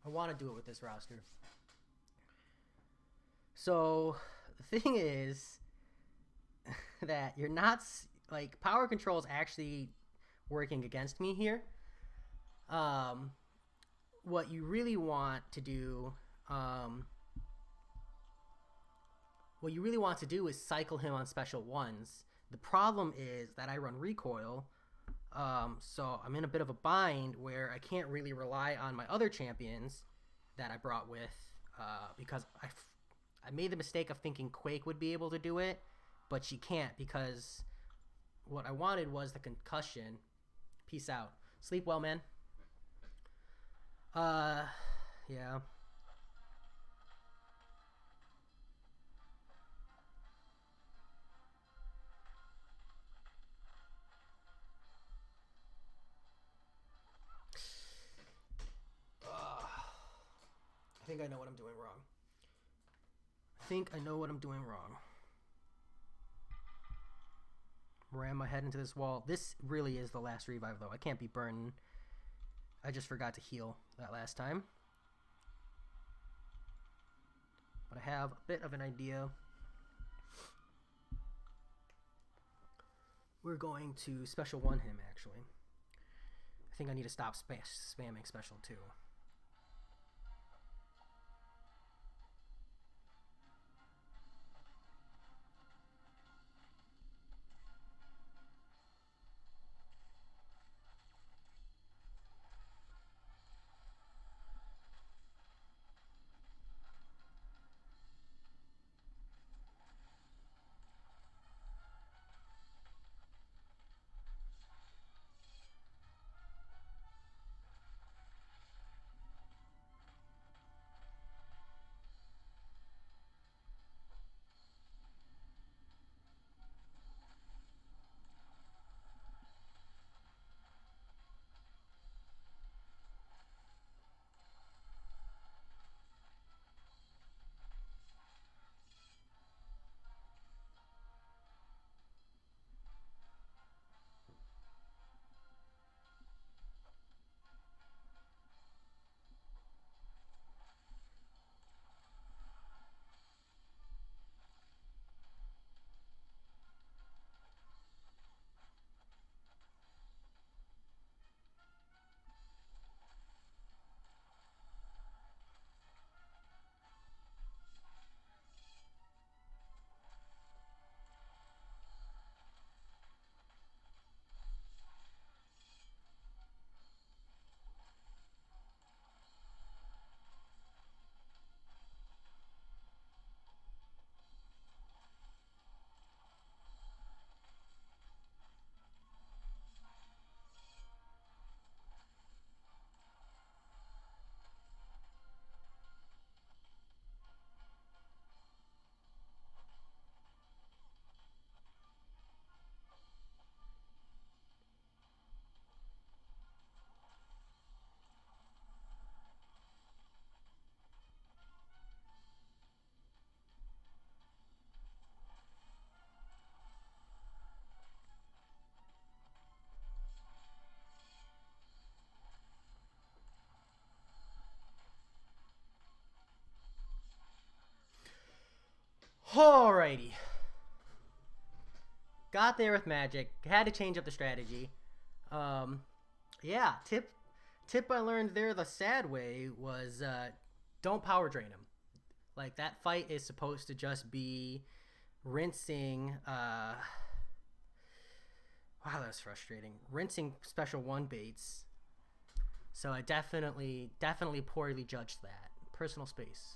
I want to do it with this roster. So the thing is that you're not like power control is actually working against me here. What you really want to do, is cycle him on special ones. The problem is that I run recoil, so I'm in a bit of a bind where I can't really rely on my other champions that I brought with, because I made the mistake of thinking Quake would be able to do it, but she can't because what I wanted was the concussion. Peace out. Sleep well, man. Yeah. I think I know what I'm doing wrong. Ram my head into this wall. This really is the last revive, though. I can't be burning. I just forgot to heal that last time. But I have a bit of an idea. We're going to special one him, actually. I think I need to stop spamming special 2. Alrighty. Got there with magic. Had to change up the strategy. Yeah, tip I learned there the sad way was don't power drain him. Like, that fight is supposed to just be rinsing. Wow, that was frustrating. Rinsing special 1 baits. So I definitely poorly judged that. Personal space.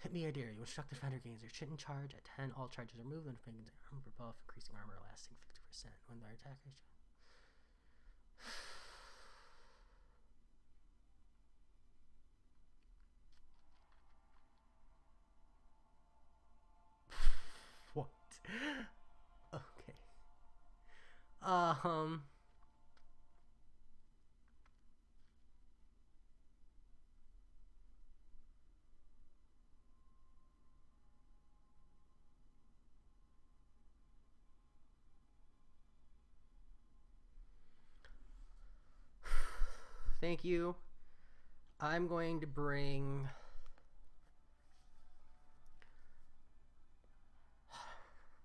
Hit me, I dare you. Instruct the defender gains their shouldn't charge at 10. All charges are moved. And armor buff, increasing armor lasting 50% when their attack is. Um, thank you. I'm going to bring.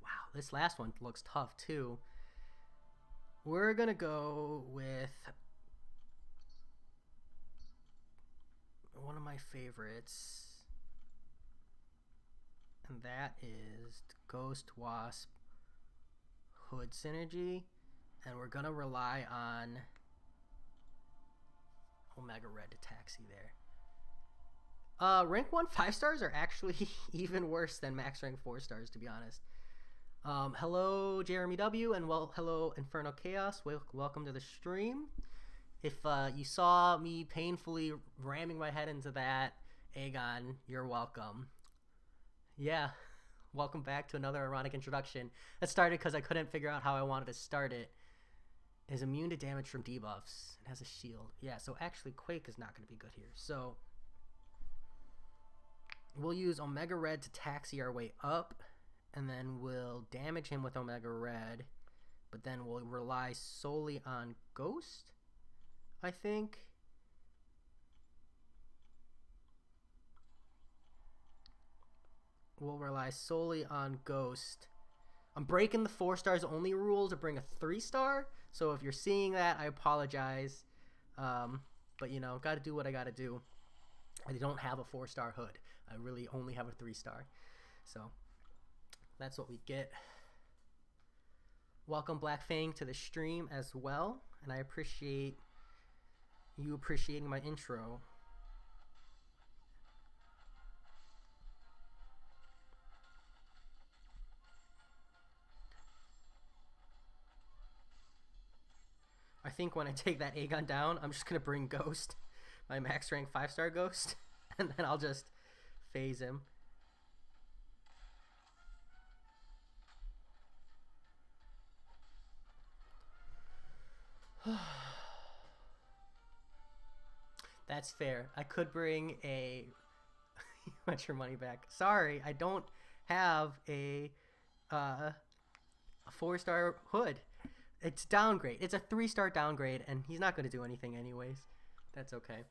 Wow, this last one looks tough too. We're gonna go with one of my favorites, and that is Ghost Wasp Hood Synergy, and we're gonna rely on Omega Red to taxi there. Rank 1 5 stars are actually even worse than max rank 4 stars, to be honest. Hello, Jeremy W, and hello, Inferno Chaos. Welcome to the stream. If you saw me painfully ramming my head into that, Aegon, you're welcome. Yeah, welcome back to another ironic introduction. That started because I couldn't figure out how I wanted to start it. Is immune to damage from debuffs. It has a shield. Yeah, so actually Quake is not going to be good here. So we'll use Omega Red to taxi our way up, and then we'll damage him with Omega Red, but then we'll rely solely on Ghost, I think. We'll rely solely on Ghost. I'm breaking the 4 stars only rule to bring a 3 star, so if you're seeing that, I apologize. But you know, gotta do what I gotta do. I don't have a 4 star hood. I really only have a 3 star. So that's what we get. Welcome Black Fang to the stream as well, and I appreciate you appreciating my intro. I think when I take that Aegon down, I'm just gonna bring Ghost, my max rank 5 star Ghost, and then I'll just phase him. That's fair. I could bring a. You want your money back? Sorry, I don't have a 4 star hood. It's downgrade. It's a 3 star downgrade, and he's not going to do anything anyways. That's okay.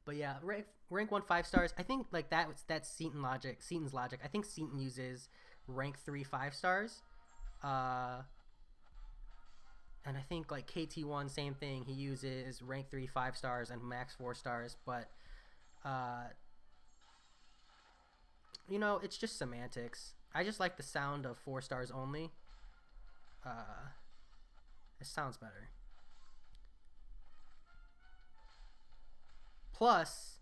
But yeah, rank 1 5 stars. I think like that's Seaton's logic. I think Seaton uses rank 3 5 stars. And I think like KT1, same thing. He uses rank 3 5 stars and max 4 stars, but you know, it's just semantics. I just like the sound of 4 stars only. It sounds better. Plus,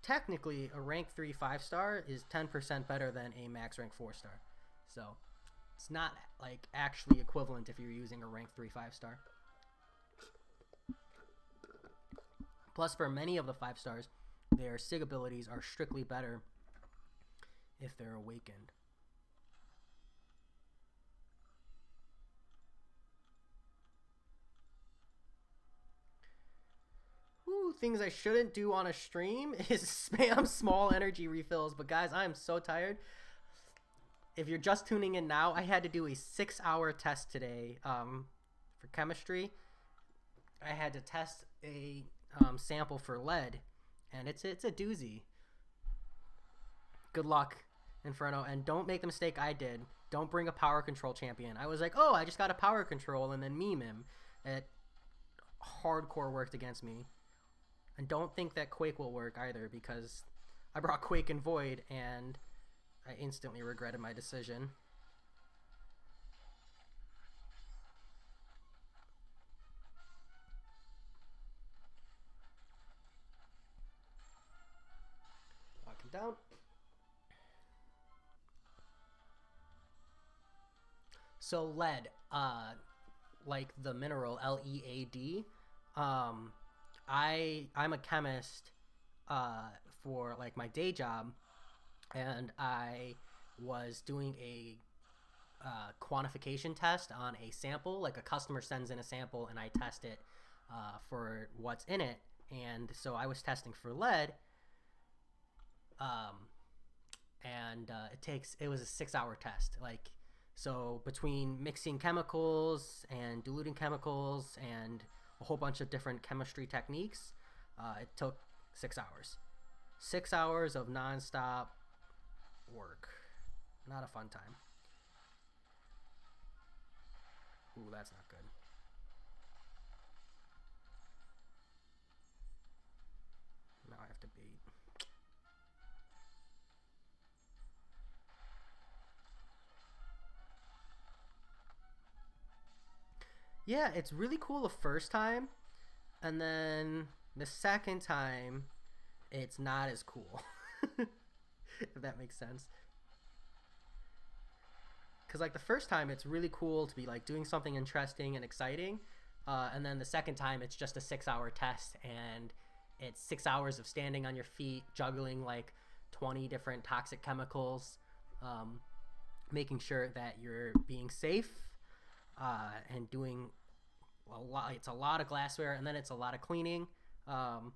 technically, a rank 3 5 star is 10% better than a max rank 4 star. So it's not like actually equivalent if you're using a rank 3 5 star. Plus, for many of the 5 stars, their SIG abilities are strictly better if they're awakened. Ooh, things I shouldn't do on a stream is spam small energy refills. But guys, I am so tired. If you're just tuning in now, I had to do a 6-hour test today for chemistry. I had to test a sample for lead, and it's a doozy. Good luck, Inferno, and don't make the mistake I did. Don't bring a power control champion. I was like, oh, I just got a power control, and then meme him. It hardcore worked against me. And don't think that Quake will work either, because I brought Quake and Void, and I instantly regretted my decision. Lock him down. So lead, like the mineral LEAD, I'm a chemist for like my day job, and I was doing a quantification test on a sample. Like a customer sends in a sample and I test it for what's in it. And so I was testing for lead, um, and it was a 6 hour test. Like, so between mixing chemicals and diluting chemicals and a whole bunch of different chemistry techniques, it took 6 hours. 6 hours of nonstop work. Not a fun time. Ooh, that's not good. Now I have to bait. Yeah, it's really cool the first time, and then the second time, it's not as cool. If that makes sense. Because like the first time, it's really cool to be like doing something interesting and exciting, and then the second time, it's just a 6 hour test, and it's 6 hours of standing on your feet, juggling like 20 different toxic chemicals, um, making sure that you're being safe, and doing a lot. It's a lot of glassware, and then it's a lot of cleaning. Um,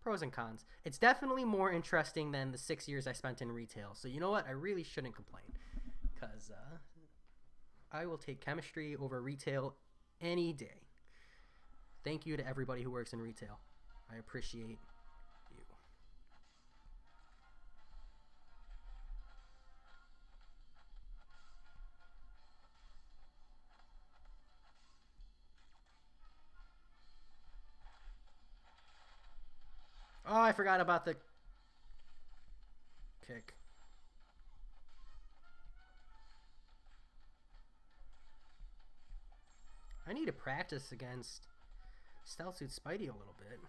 Pros and cons. It's definitely more interesting than the 6 years I spent in retail. So you know what? I really shouldn't complain, because I will take chemistry over retail any day. Thank you to everybody who works in retail. I appreciate you. Oh, I forgot about the kick. I need to practice against Stealth Suit Spidey a little bit.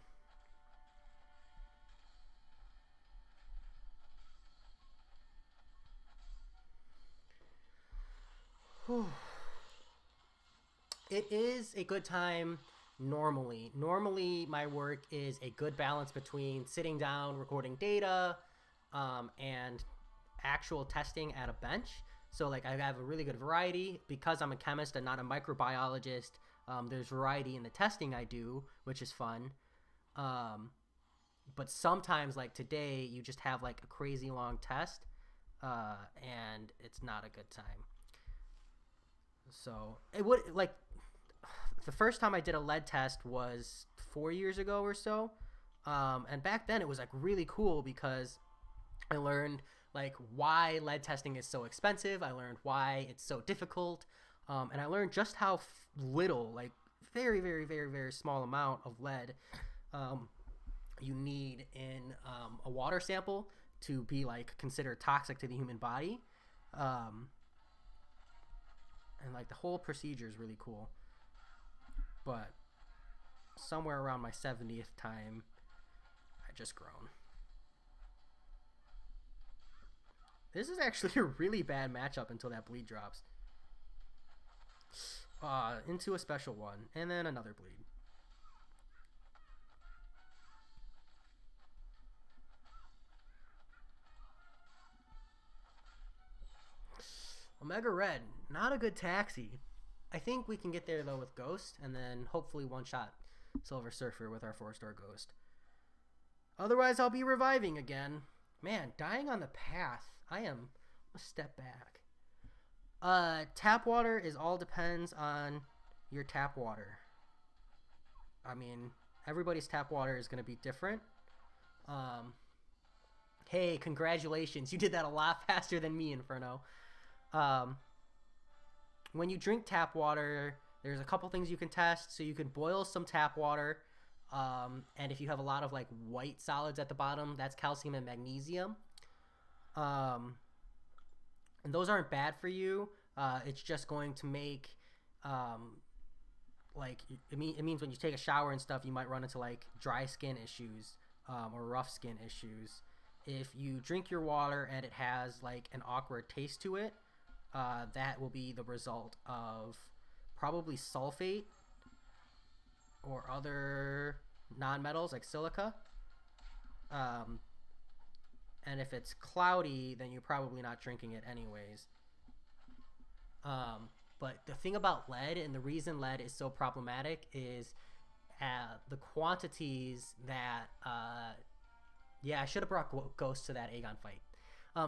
Whew. It is a good time normally. Normally, my work is a good balance between sitting down, recording data, and actual testing at a bench. So, like, I have a really good variety because I'm a chemist and not a microbiologist. There's variety in the testing I do, which is fun. Um, but sometimes, like today, you just have like a crazy long test, and it's not a good time. So it would like the first time I did a lead test was 4 years ago or so. And back then it was like really cool because I learned like why lead testing is so expensive. I learned why it's so difficult. And I learned just how little, like very, very, very, very small amount of lead um, you need in a water sample to be like considered toxic to the human body. Um, and like the whole procedure is really cool. But somewhere around my 70th time, I just grown. This is actually a really bad matchup until that bleed drops. Into a special one, and then another bleed. Omega Red, not a good taxi. I think we can get there though with Ghost, and then hopefully one shot Silver Surfer with our 4-star Ghost. Otherwise, I'll be reviving again. Man, dying on the path. I am a step back. Tap water is all depends on your tap water. I mean, everybody's tap water is going to be different. Um, hey, congratulations. You did that a lot faster than me, Inferno. Um, when you drink tap water, there's a couple things you can test. So you can boil some tap water. And if you have a lot of like white solids at the bottom, that's calcium and magnesium. Um, and those aren't bad for you. It's just going to make um, like it means when you take a shower and stuff, you might run into like dry skin issues, or rough skin issues. If you drink your water and it has like an awkward taste to it, that will be the result of probably sulfate or other non-metals like silica. Um, and if it's cloudy, then you're probably not drinking it anyways. But the thing about lead and the reason lead is so problematic is the quantities that yeah, I should have brought Ghost to that Aegon fight.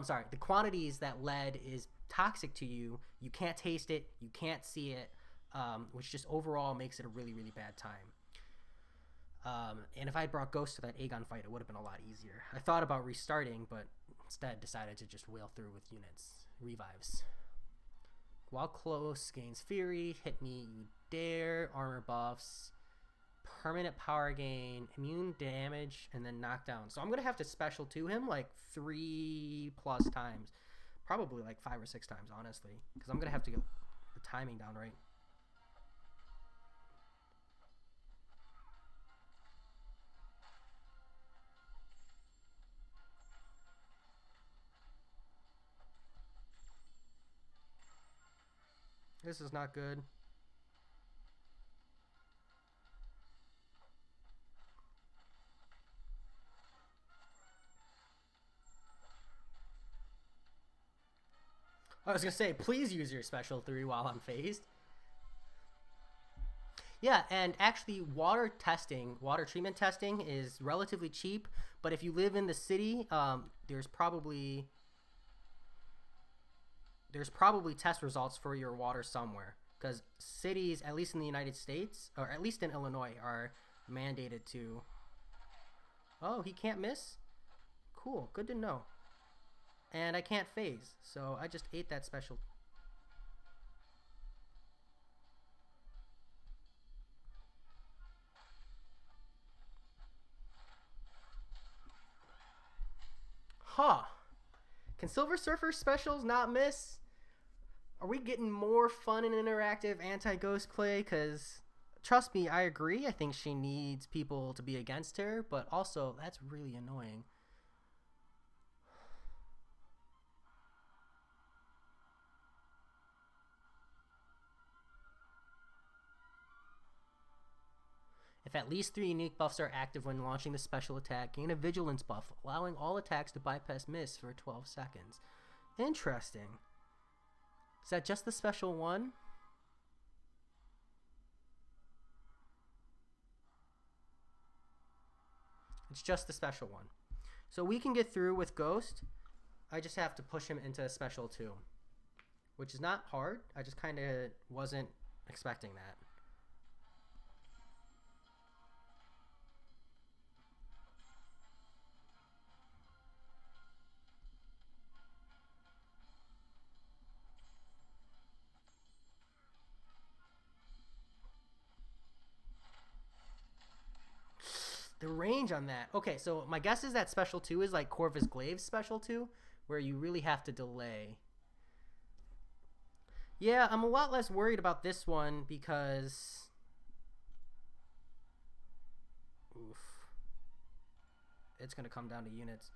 Sorry, the quantities that lead is toxic to you. You can't taste it, you can't see it, which just overall makes it a really, really bad time. And if I had brought Ghost to that Aegon fight, it would have been a lot easier. I thought about restarting, but instead decided to just whale through with units. Revives. While close, gains Fury, hit me, you dare, armor buffs, permanent power gain, immune damage, and then knockdown. So I'm going to have to special to him like 3+ times. Probably like 5 or 6 times, honestly. Because I'm going to have to get the timing down right. This is not good. I was going to say, please use your special 3 while I'm phased. Yeah, and actually water treatment testing is relatively cheap, but if you live in the city, there's probably test results for your water somewhere, because cities, at least in the United States, or at least in Illinois, are mandated to. Oh, he can't miss? Cool, good to know. And I can't phase, so I just ate that special. Huh. Can Silver Surfer specials not miss? Are we getting more fun and interactive anti-ghost play? Because, trust me, I agree. I think she needs people to be against her, but also, that's really annoying. If at least 3 unique buffs are active when launching the special attack, gain a vigilance buff, allowing all attacks to bypass miss for 12 seconds. Interesting. Is that just the special one? It's just the special one. So we can get through with Ghost. I just have to push him into special 2, which is not hard. I just kind of wasn't expecting that. The range on that. Okay, so my guess is that special 2 is like Corvus Glaive's special 2, where you really have to delay. Yeah, I'm a lot less worried about this one because... Oof. It's going to come down to units.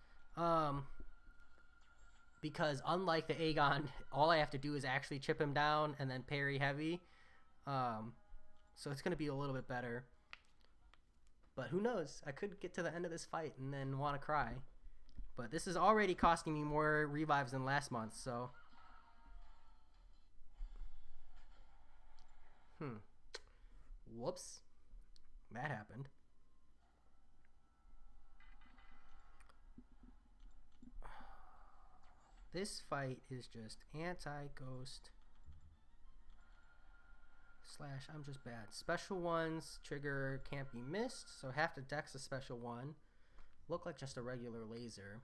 Because unlike the Aegon, all I have to do is actually chip him down and then parry heavy. So it's going to be a little bit better. But who knows? I could get to the end of this fight and then want to cry. But this is already costing me more revives than last month, so... Whoops. That happened. This fight is just anti-ghost / I'm just bad. Special ones trigger can't be missed, so have to dex a special one. Look like just a regular laser.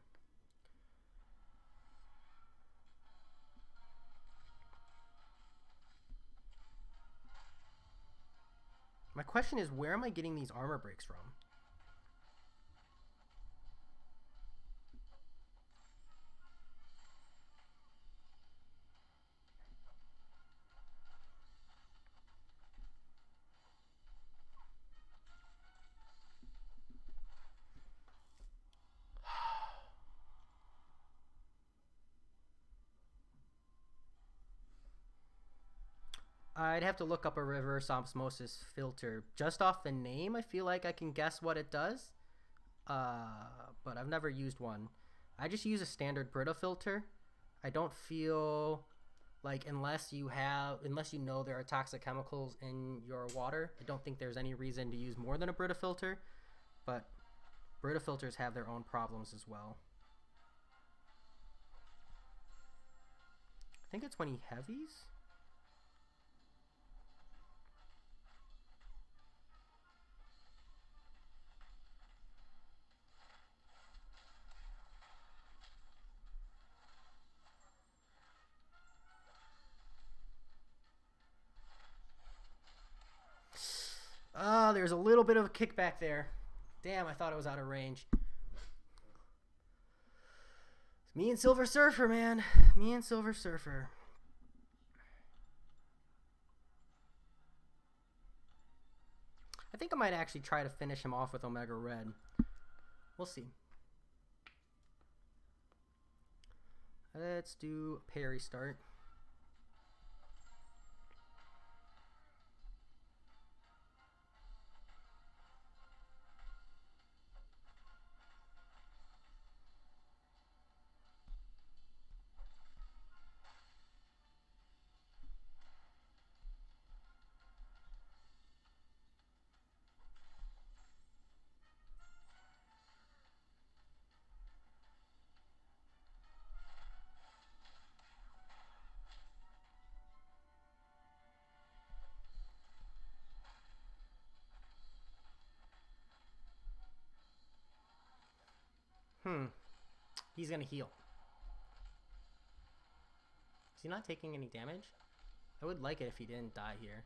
My question is, where am I getting these armor breaks from? I'd have to look up a reverse osmosis filter. Just off the name, I feel like I can guess what it does. But I've never used one. I just use a standard Brita filter. I don't feel Like unless you know there are toxic chemicals in your water, I don't think there's any reason to use more than a Brita filter. But Brita filters have their own problems as well. I think it's when he heavies. Oh, there's a little bit of a kickback there. Damn, I thought it was out of range. It's me and Silver Surfer, man. Me and Silver Surfer. I think I might actually try to finish him off with Omega Red. We'll see. Let's do parry start. He's gonna heal. Is he not taking any damage? I would like it if he didn't die here.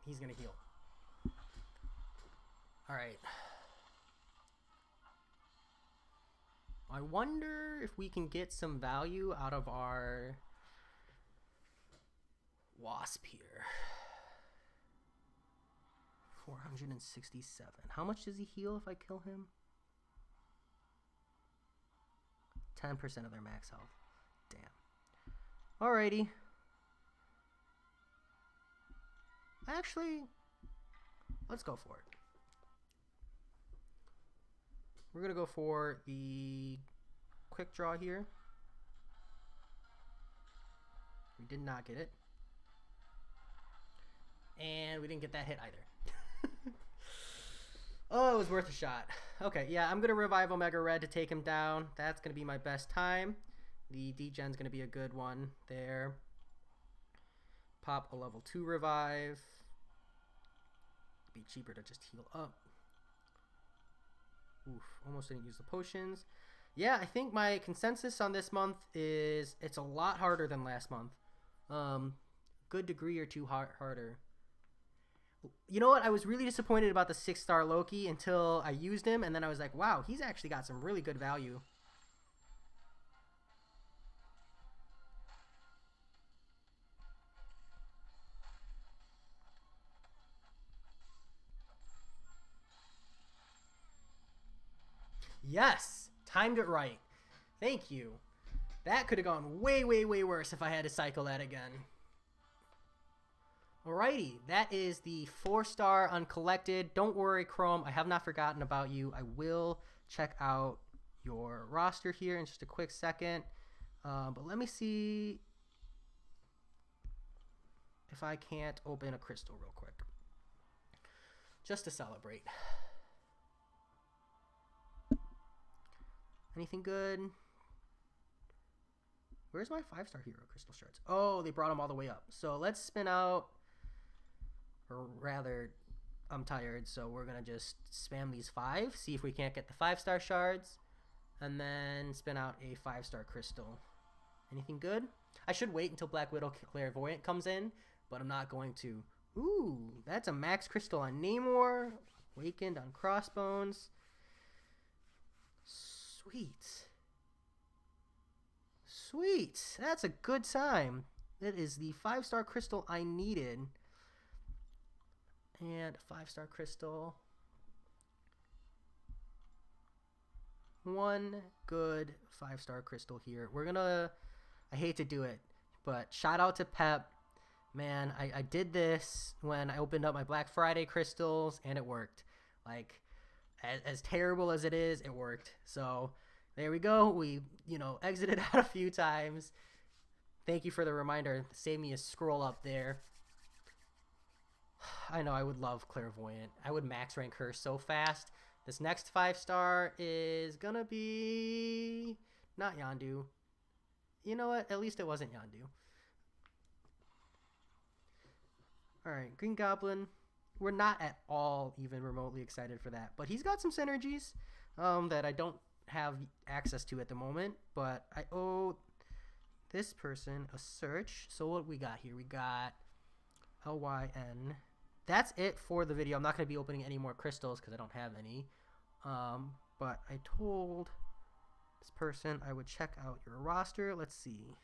He's gonna heal. Alright. I wonder if we can get some value out of our Wasp here. 467. How much does he heal if I kill him? 10% of their max health. Damn. Alrighty. Actually, let's go for it. We're going to go for the quick draw here. We did not get it. And we didn't get that hit either. Oh, it was worth a shot. Okay, yeah, I'm going to revive Omega Red to take him down. That's going to be my best time. The degen's going to be a good one there. Pop a level 2 revive. Be cheaper to just heal up. Oof, almost didn't use the potions. Yeah, I think my consensus on this month is it's a lot harder than last month. Good degree or two harder. You know what? I was really disappointed about the 6-star Loki until I used him, and then I was like, wow, he's actually got some really good value. Yes! Timed it right. Thank you. That could have gone way, way, way worse if I had to cycle that again. Alrighty, that is the 4-star Uncollected. Don't worry, Chrome, I have not forgotten about you. I will check out your roster here in just a quick second. But let me see if I can't open a crystal real quick. Just to celebrate. Anything good? Where's my 5-star hero crystal shards? Oh, they brought them all the way up. So let's spin out. Or rather, I'm tired, so we're going to just spam these 5. See if we can't get the 5-star shards. And then spin out a 5-star crystal. Anything good? I should wait until Black Widow Clairvoyant comes in, but I'm not going to. Ooh, that's a max crystal on Namor. Awakened on Crossbones. Sweet. Sweet. That's a good time. That is the 5-star crystal I needed. And 5-star crystal. One good 5-star crystal here. We're gonna, I hate to do it, but shout out to Pep. Man, I did this when I opened up my Black Friday crystals and it worked. Like, as terrible as it is, it worked. So there we go. We, exited out a few times. Thank you for the reminder. Save me a scroll up there. I know I would love Clairvoyant. I would max rank her so fast. This next 5-star is gonna be not Yandu. You know what? At least it wasn't Yandu. Alright, Green Goblin. We're not at all even remotely excited for that. But he's got some synergies that I don't have access to at the moment. But I owe this person a search. So what we got here? We got LYN. That's it for the video. I'm not going to be opening any more crystals because I don't have any. But I told this person I would check out your roster. Let's see.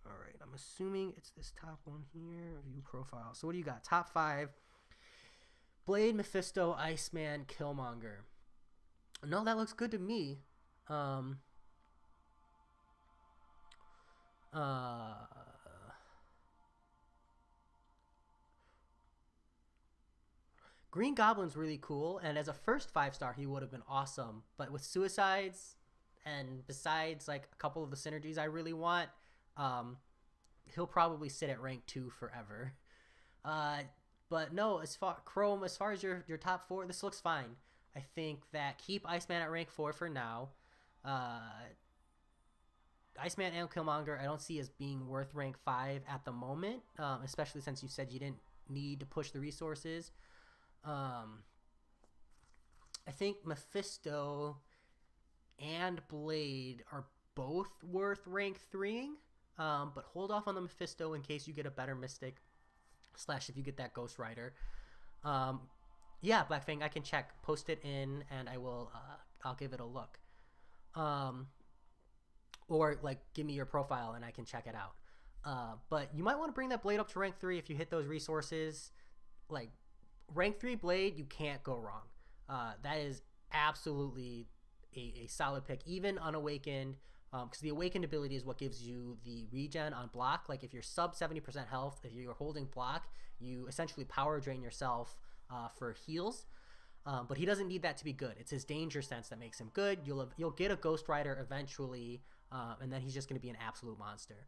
All right, I'm assuming it's this top one here. View profile. So what do you got? Top 5. Blade, Mephisto, Iceman, Killmonger. No, that looks good to me. Green Goblin's really cool, and as a first 5-star, he would have been awesome. But with suicides, and besides like a couple of the synergies I really want, he'll probably sit at rank 2 forever. But no, Chrome, as far as your top 4, this looks fine. I think that keep Iceman at rank 4 for now. Iceman and Killmonger I don't see as being worth rank 5 at the moment, especially since you said you didn't need to push the resources. I think Mephisto and Blade are both worth rank 3, but hold off on the Mephisto in case you get a better Mystic / if you get that Ghost Rider. Yeah, Black Fang, I can check. Post it in, and I'll give it a look. Or like give me your profile and I can check it out. But you might want to bring that Blade up to rank 3 if you hit those resources. Like rank 3 Blade, you can't go wrong. That is absolutely a solid pick, even unawakened, because the awakened ability is what gives you the regen on block. Like if you're sub 70% health, if you're holding block, you essentially power drain yourself for heals. But he doesn't need that to be good. It's his danger sense that makes him good. You'll get a Ghost Rider eventually, and then he's just going to be an absolute monster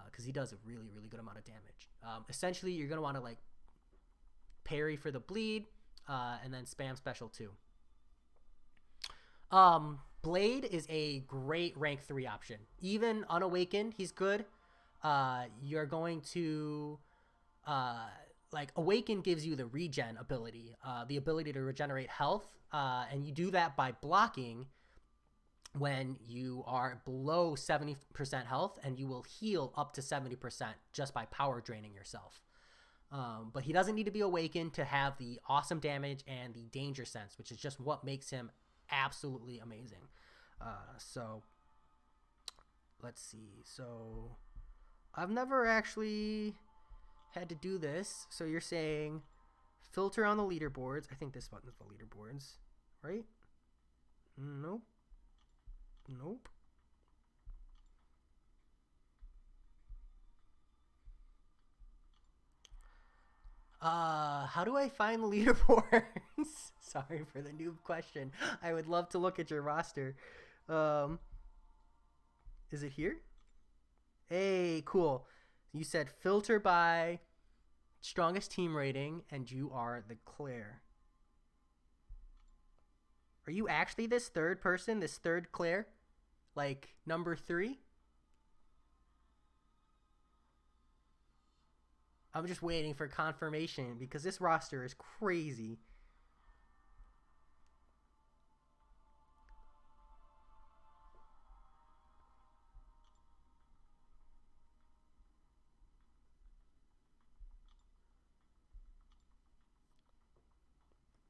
because he does a really, really good amount of damage. Essentially, you're going to want to like parry for the bleed and then spam special too. Blade is a great rank 3 option. Even unawakened, he's good. You're going to like Awaken gives you the regen ability, the ability to regenerate health, and you do that by blocking when you are below 70% health, and you will heal up to 70% just by power draining yourself. But he doesn't need to be awakened to have the awesome damage and the danger sense, which is just what makes him absolutely amazing. So let's see. So I've never actually had to do this. So you're saying filter on the leaderboards. I think this button is the leaderboards, right? Nope. Nope. How do I find the leaderboards? Sorry for the noob question. I would love to look at your roster. Is it here? Hey, cool. You said filter by strongest team rating, and you are the Claire. Are you actually this third person, this third Claire? Like number 3? I'm just waiting for confirmation because this roster is crazy.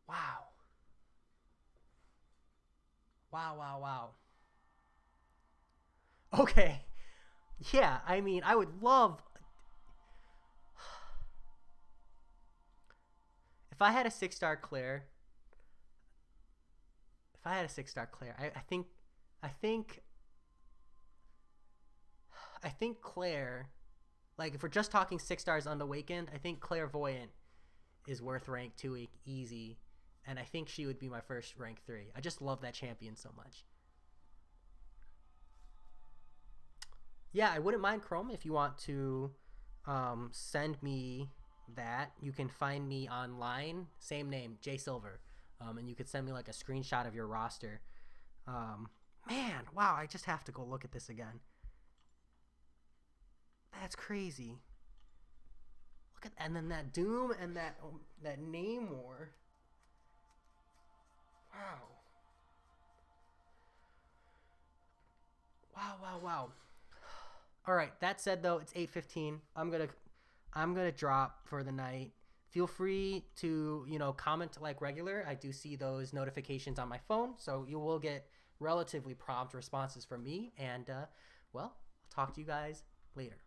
Wow. Wow, wow, wow. Okay. Yeah, I mean, I would love if I had a 6-star Claire. If I had a 6-star Claire, I think Claire Like if we're just talking 6 stars unawakened, I think Clairvoyant is worth rank 2 easy, and I think she would be my first rank 3. I just love that champion so much. Yeah, I wouldn't mind Chrome if you want to send me that. You can find me online, same name, J Silver, and you could send me like a screenshot of your roster. Um, Man, wow, I just have to go look at this again. That's crazy. Look at, and then that Doom and that Namor. Wow. Wow, wow, wow. All right, that said though, it's 8:15. I'm going to drop for the night. Feel free to, comment like regular. I do see those notifications on my phone, so you will get relatively prompt responses from me, and well, I'll talk to you guys later.